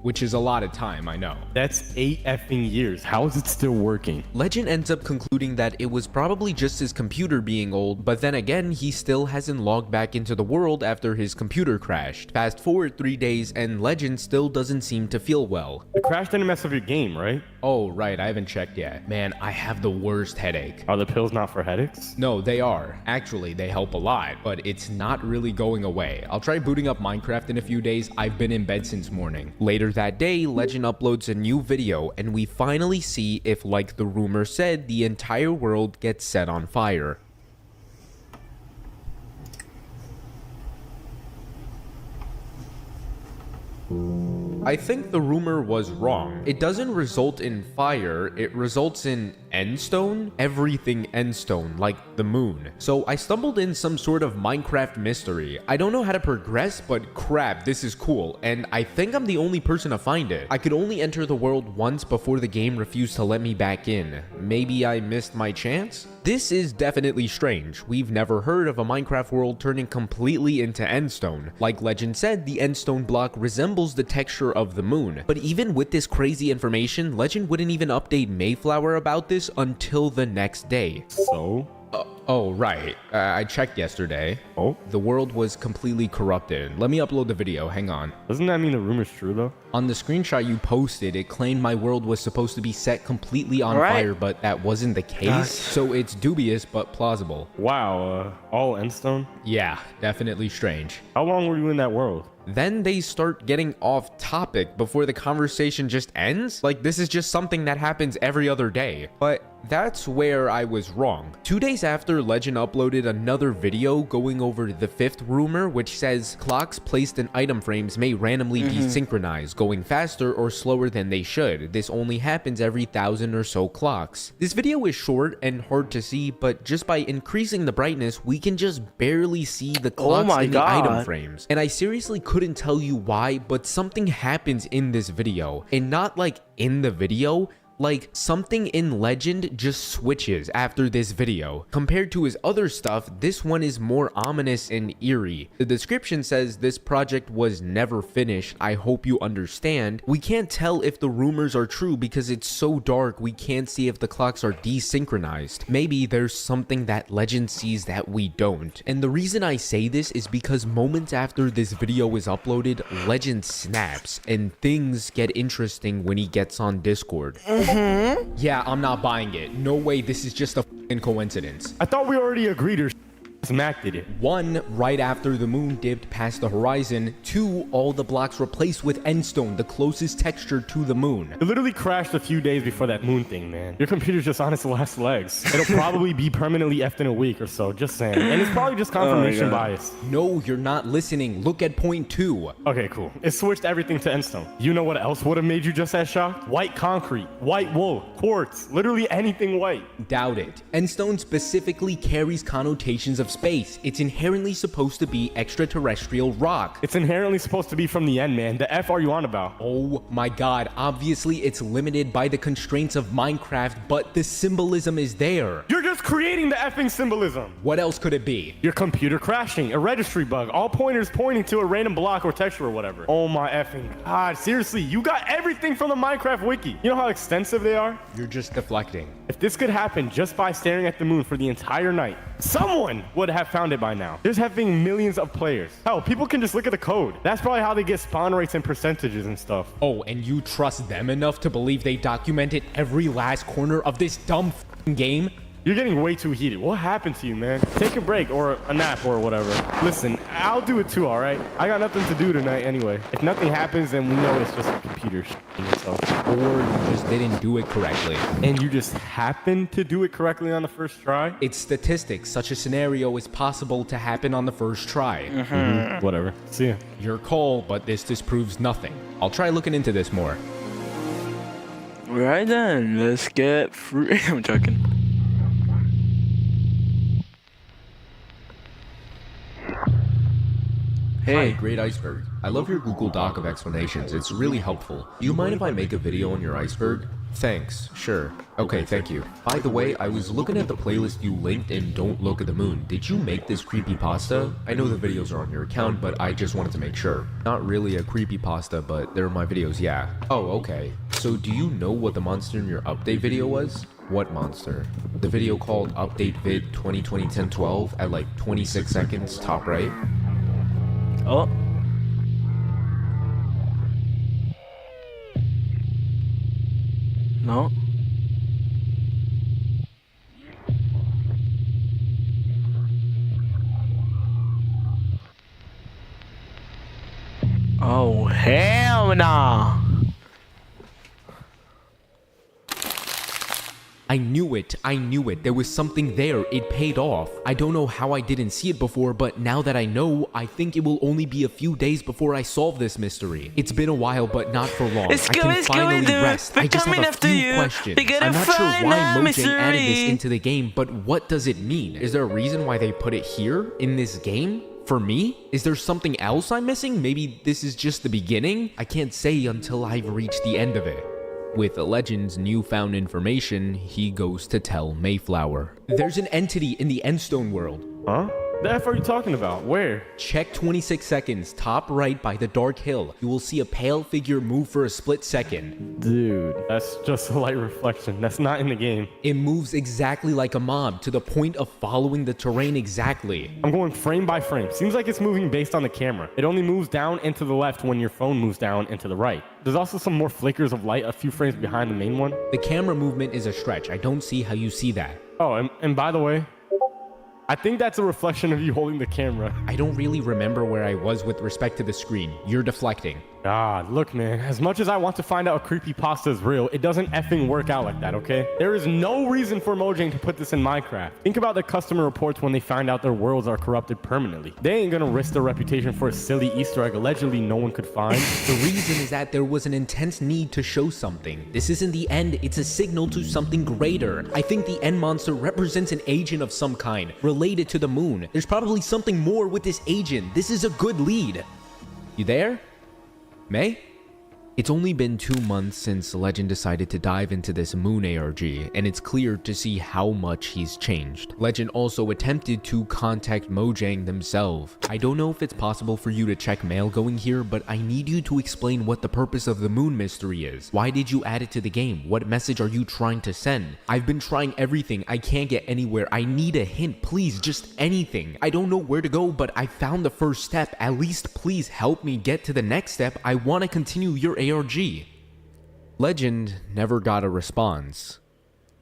which is a lot of time, I know. That's 8 effing years. How is it still working? Legend ends up concluding that it was probably just his computer being old, but then again, he still hasn't logged back into the world after his computer crashed. Fast forward 3 days and Legend still doesn't seem to feel well. The crash didn't mess up your game, right? Oh, right, I haven't checked yet. Man, I have the worst headache. Are the pills not for headaches? No, they are. Actually, they help a lot, but it's not really going away. I'll try booting up Minecraft in a few days. I've been in bed since morning. Later that day, Legend uploads a new video, and we finally see if, like the rumor said, the entire world gets set on fire. I think the rumor was wrong. It doesn't result in fire, it results in endstone? Everything endstone, like the moon. So I stumbled in some sort of Minecraft mystery. I don't know how to progress, but crap, this is cool, and I think I'm the only person to find it. I could only enter the world once before the game refused to let me back in. Maybe I missed my chance? This is definitely strange. We've never heard of a Minecraft world turning completely into endstone. Like Legend said, the endstone block resembles the texture of the moon. But even with this crazy information, Legend wouldn't even update Mayflower about this until the next day. So? Oh, right. I checked yesterday. Oh? The world was completely corrupted. Let me upload the video. Hang on. Doesn't that mean the rumor's true, though? On the screenshot you posted, it claimed my world was supposed to be set completely on fire, but that wasn't the case. So it's dubious, but plausible. Wow, all endstone? Yeah, definitely strange. How long were you in that world? Then they start getting off topic before the conversation just ends. Like, this is just something that happens every other day. But that's where I was wrong. 2 days after, Legend uploaded another video going over the 5th rumor, which says clocks placed in item frames may randomly desynchronize, going faster or slower than they should. This only happens every 1,000 or so clocks. This video is short and hard to see, but just by increasing the brightness, we can just barely see the clocks in the item frames. And I seriously couldn't tell you why, but something happens in this video, and not like in the video, like something in Legend just switches after this video. Compared to his other stuff, this one is more ominous and eerie. The description says this project was never finished. I hope you understand. We can't tell if the rumors are true because it's so dark we can't see if the clocks are desynchronized. Maybe there's something that Legend sees that we don't. And the reason I say this is because moments after this video is uploaded, Legend snaps and things get interesting when he gets on Discord. Yeah, I'm not buying it. No way, this is just a f***ing coincidence. I thought we already agreed or smacked it. 1, right after the moon dipped past the horizon. 2, all the blocks replaced with endstone, the closest texture to the moon. It literally crashed a few days before that moon thing, man. Your computer's just on its last legs. It'll probably be permanently effed in a week or so, just saying. And it's probably just confirmation bias. No, you're not listening. Look at point 2. Okay, cool. It switched everything to endstone. You know what else would have made you just as shocked? White concrete, white wool, quartz, literally anything white. Doubt it. Endstone specifically carries connotations of space. It's inherently supposed to be extraterrestrial rock. It's inherently supposed to be from the end, man. The F are you on about? Oh my god, obviously it's limited by the constraints of Minecraft, but the symbolism is there. You're just creating the effing symbolism. What else could it be? Your computer crashing, a registry bug, all pointers pointing to a random block or texture or whatever. Oh my effing god, seriously, you got everything from the Minecraft wiki. You know how extensive they are? You're just deflecting. If this could happen just by staring at the moon for the entire night, someone would have found it by now. There's having millions of players. Hell, people can just look at the code. That's probably how they get spawn rates and percentages and stuff. Oh, and you trust them enough to believe they documented every last corner of this dumb f***ing game? You're getting way too heated. What happened to you, man? Take a break or a nap or whatever. Listen, I'll do it too, all right? I got nothing to do tonight anyway. If nothing happens, then we know it's just a computer itself. Or you just didn't do it correctly. And you just happened to do it correctly on the first try? It's statistics. Such a scenario is possible to happen on the first try. Whatever. See ya. Your call, but this disproves nothing. I'll try looking into this more. Right then, let's get free. I'm joking. Hey. Hi, Great Iceberg. I love your Google Doc of explanations. It's really helpful. Do you mind if I make a video on your iceberg? Thanks. Sure. Okay, thank you. By the way, I was looking at the playlist you linked in Don't Look at the Moon. Did you make this creepypasta? I know the videos are on your account, but I just wanted to make sure. Not really a creepypasta, but they're my videos, yeah. Oh, okay. So do you know what the monster in your update video was? What monster? The video called Update Vid 2020-10-12 at like 26 seconds, top right? Oh. No. Oh, hell nah. I knew it. I knew it. There was something there. It paid off. I don't know how I didn't see it before, but now that I know, I think it will only be a few days before I solve this mystery. It's been a while, but not for long. I can finally rest. I just have a few questions. I'm not sure why Mojang added this into the game, but what does it mean? Is there a reason why they put it here in this game? For me? Is there something else I'm missing? Maybe this is just the beginning? I can't say until I've reached the end of it. With Legend's newfound information, he goes to tell Mayflower. There's an entity in the Endstone world. Huh? The F are you talking about? Where? Check 26 seconds, top right by the dark hill. You will see a pale figure move for a split second. Dude, that's just a light reflection. That's not in the game. It moves exactly like a mob, to the point of following the terrain exactly. I'm going frame by frame. Seems like it's moving based on the camera. It only moves down and to the left when your phone moves down and to the right. There's also some more flickers of light a few frames behind the main one. The camera movement is a stretch. I don't see how you see that. Oh, and by the way, I think that's a reflection of you holding the camera. I don't really remember where I was with respect to the screen. You're deflecting. God, look, man, as much as I want to find out a creepypasta is real, it doesn't effing work out like that, okay? There is no reason for Mojang to put this in Minecraft. Think about the customer reports when they find out their worlds are corrupted permanently. They ain't gonna risk their reputation for a silly Easter egg allegedly no one could find. The reason is that there was an intense need to show something. This isn't the end, it's a signal to something greater. I think the end monster represents an agent of some kind, related to the moon. There's probably something more with this agent. This is a good lead. You there? May? It's only been 2 months since Legend decided to dive into this Moon ARG, and it's clear to see how much he's changed. Legend also attempted to contact Mojang themselves. I don't know if it's possible for you to check mail going here, but I need you to explain what the purpose of the Moon mystery is. Why did you add it to the game? What message are you trying to send? I've been trying everything. I can't get anywhere. I need a hint. Please, just anything. I don't know where to go, but I found the first step. At least please help me get to the next step. I want to continue your ARG. Legend never got a response.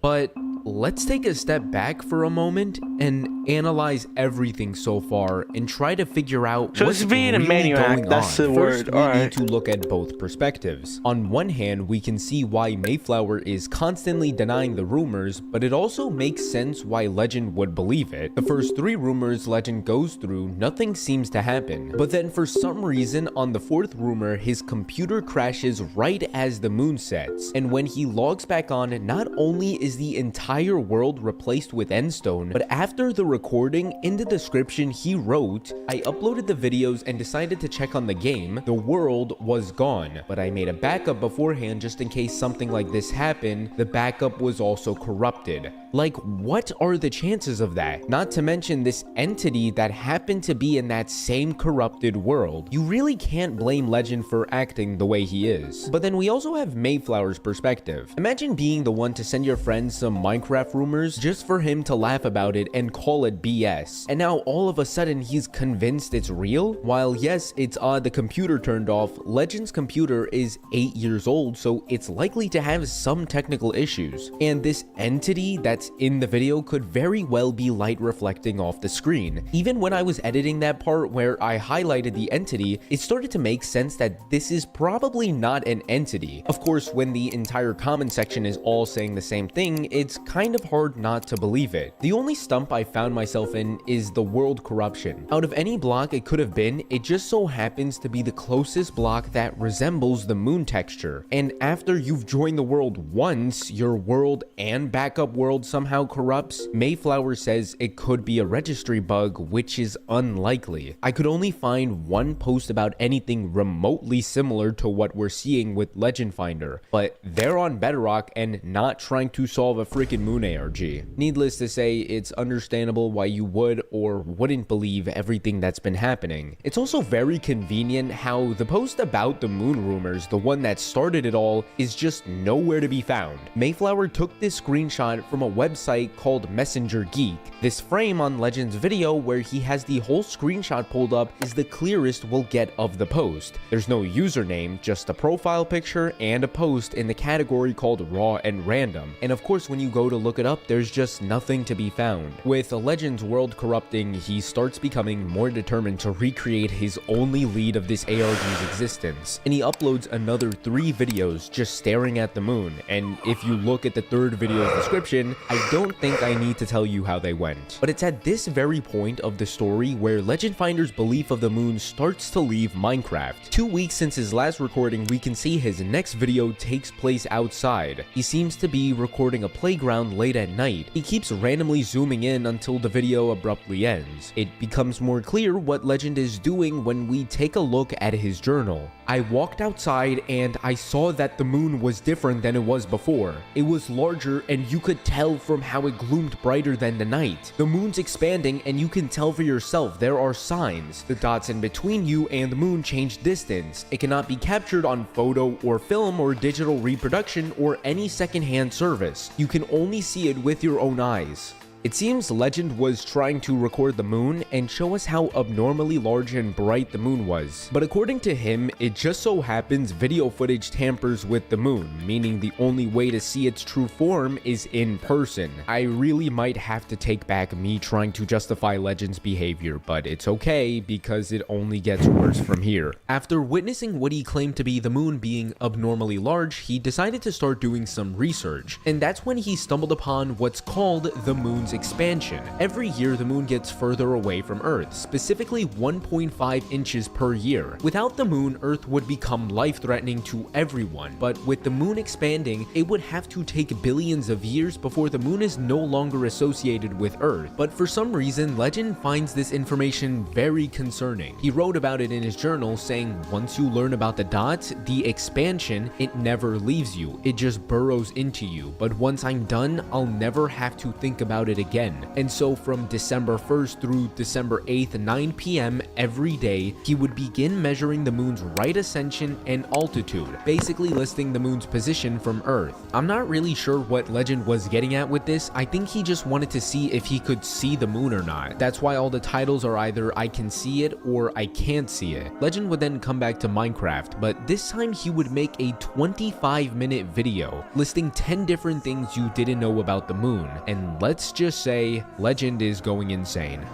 But let's take a step back for a moment and analyze everything so far and try to figure out what's being really a maniac, going that's on. the First, word. we All need right. to look at both perspectives. On one hand, we can see why Mayflower is constantly denying the rumors, but it also makes sense why Legend would believe it. The first 3 rumors Legend goes through, nothing seems to happen. But then for some reason, on the 4th rumor, his computer crashes right as the moon sets. And when he logs back on, not only is the entire world replaced with Endstone, but after the recording, in the description he wrote, I uploaded the videos and decided to check on the game. The world was gone, but I made a backup beforehand just in case something like this happened. The backup was also corrupted. Like, what are the chances of that? Not to mention this entity that happened to be in that same corrupted world. You really can't blame Legend for acting the way he is. But then we also have Mayflower's perspective. Imagine being the one to send your friend some Minecraft rumors just for him to laugh about it and call it BS. And now all of a sudden he's convinced it's real? While yes, it's odd the computer turned off, Legend's computer is 8 years old, so it's likely to have some technical issues. And this entity that's in the video could very well be light reflecting off the screen. Even when I was editing that part where I highlighted the entity, it started to make sense that this is probably not an entity. Of course, when the entire comment section is all saying the same thing, it's kind of hard not to believe it. The only stump I found myself in is the world corruption. Out of any block it could have been, it just so happens to be the closest block that resembles the moon texture. And after you've joined the world once, your world and backup world somehow corrupts. Mayflower says it could be a registry bug, which is unlikely. I could only find one post about anything remotely similar to what we're seeing with Legend Finder, but they're on Bedrock and not trying to solve a freaking moon ARG. Needless to say, it's understandable why you would or wouldn't believe everything that's been happening. It's also very convenient how the post about the moon rumors, the one that started it all, is just nowhere to be found. Mayflower took this screenshot from a website called Messenger Geek. This frame on Legend's video where he has the whole screenshot pulled up is the clearest we'll get of the post. There's no username, just a profile picture and a post in the category called raw and random. And of course, when you go to look it up, there's just nothing to be found. With Legend's world corrupting, he starts becoming more determined to recreate his only lead of this ARG's existence, and he uploads another 3 videos just staring at the moon. And if you look at the third video's description, I don't think I need to tell you how they went. But it's at this very point of the story where Legend Finder's belief of the moon starts to leave Minecraft. 2 weeks since his last recording, we can see his next video takes place outside. He seems to be recording a playground late at night. He keeps randomly zooming in until the video abruptly ends. It becomes more clear what Legend is doing when we take a look at his journal. I walked outside and I saw that the moon was different than it was before. It was larger and you could tell from how it gloomed brighter than the night. The moon's expanding and you can tell for yourself there are signs. The dots in between you and the moon change distance. It cannot be captured on photo or film or digital reproduction or any secondhand service. You can only see it with your own eyes. It seems Legend was trying to record the moon and show us how abnormally large and bright the moon was. But according to him, it just so happens video footage tampers with the moon, meaning the only way to see its true form is in person. I really might have to take back me trying to justify Legend's behavior, but it's okay because it only gets worse from here. After witnessing what he claimed to be the moon being abnormally large, he decided to start doing some research, and that's when he stumbled upon what's called the moon's expansion. Every year the moon gets further away from Earth, specifically 1.5 inches per year. Without the moon, Earth would become life-threatening to everyone, but with the moon expanding, it would have to take billions of years before the moon is no longer associated with Earth. But for some reason, Legend finds this information very concerning. He wrote about it in his journal, saying once you learn about the dots, the expansion, it never leaves you. It just burrows into you. But once I'm done, I'll never have to think about it again. And so from December 1st through December 8th, 9 p.m. every day, he would begin measuring the moon's right ascension and altitude, basically listing the moon's position from Earth. I'm not really sure what Legend was getting at with this. I think he just wanted to see if he could see the moon or not. That's why all the titles are either I can see it or I can't see it. Legend would then come back to Minecraft, but this time he would make a 25-minute video listing 10 different things you didn't know about the moon. And let's just say Legend is going insane.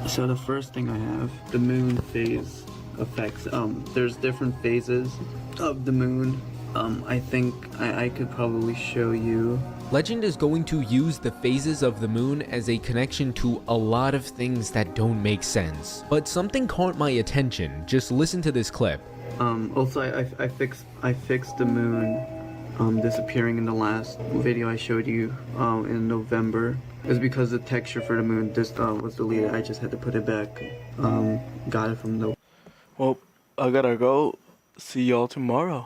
So the first thing I have, the moon phase effects. There's different phases of the moon. I think I could probably show you. Legend is going to use the phases of the moon as a connection to a lot of things that don't make sense. But something caught my attention. Just listen to this clip. Also I fixed the moon disappearing in the last video I showed you in November. It's because the texture for the moon was deleted. I just had to put it back. Got it from the... Well, I gotta go. See y'all tomorrow.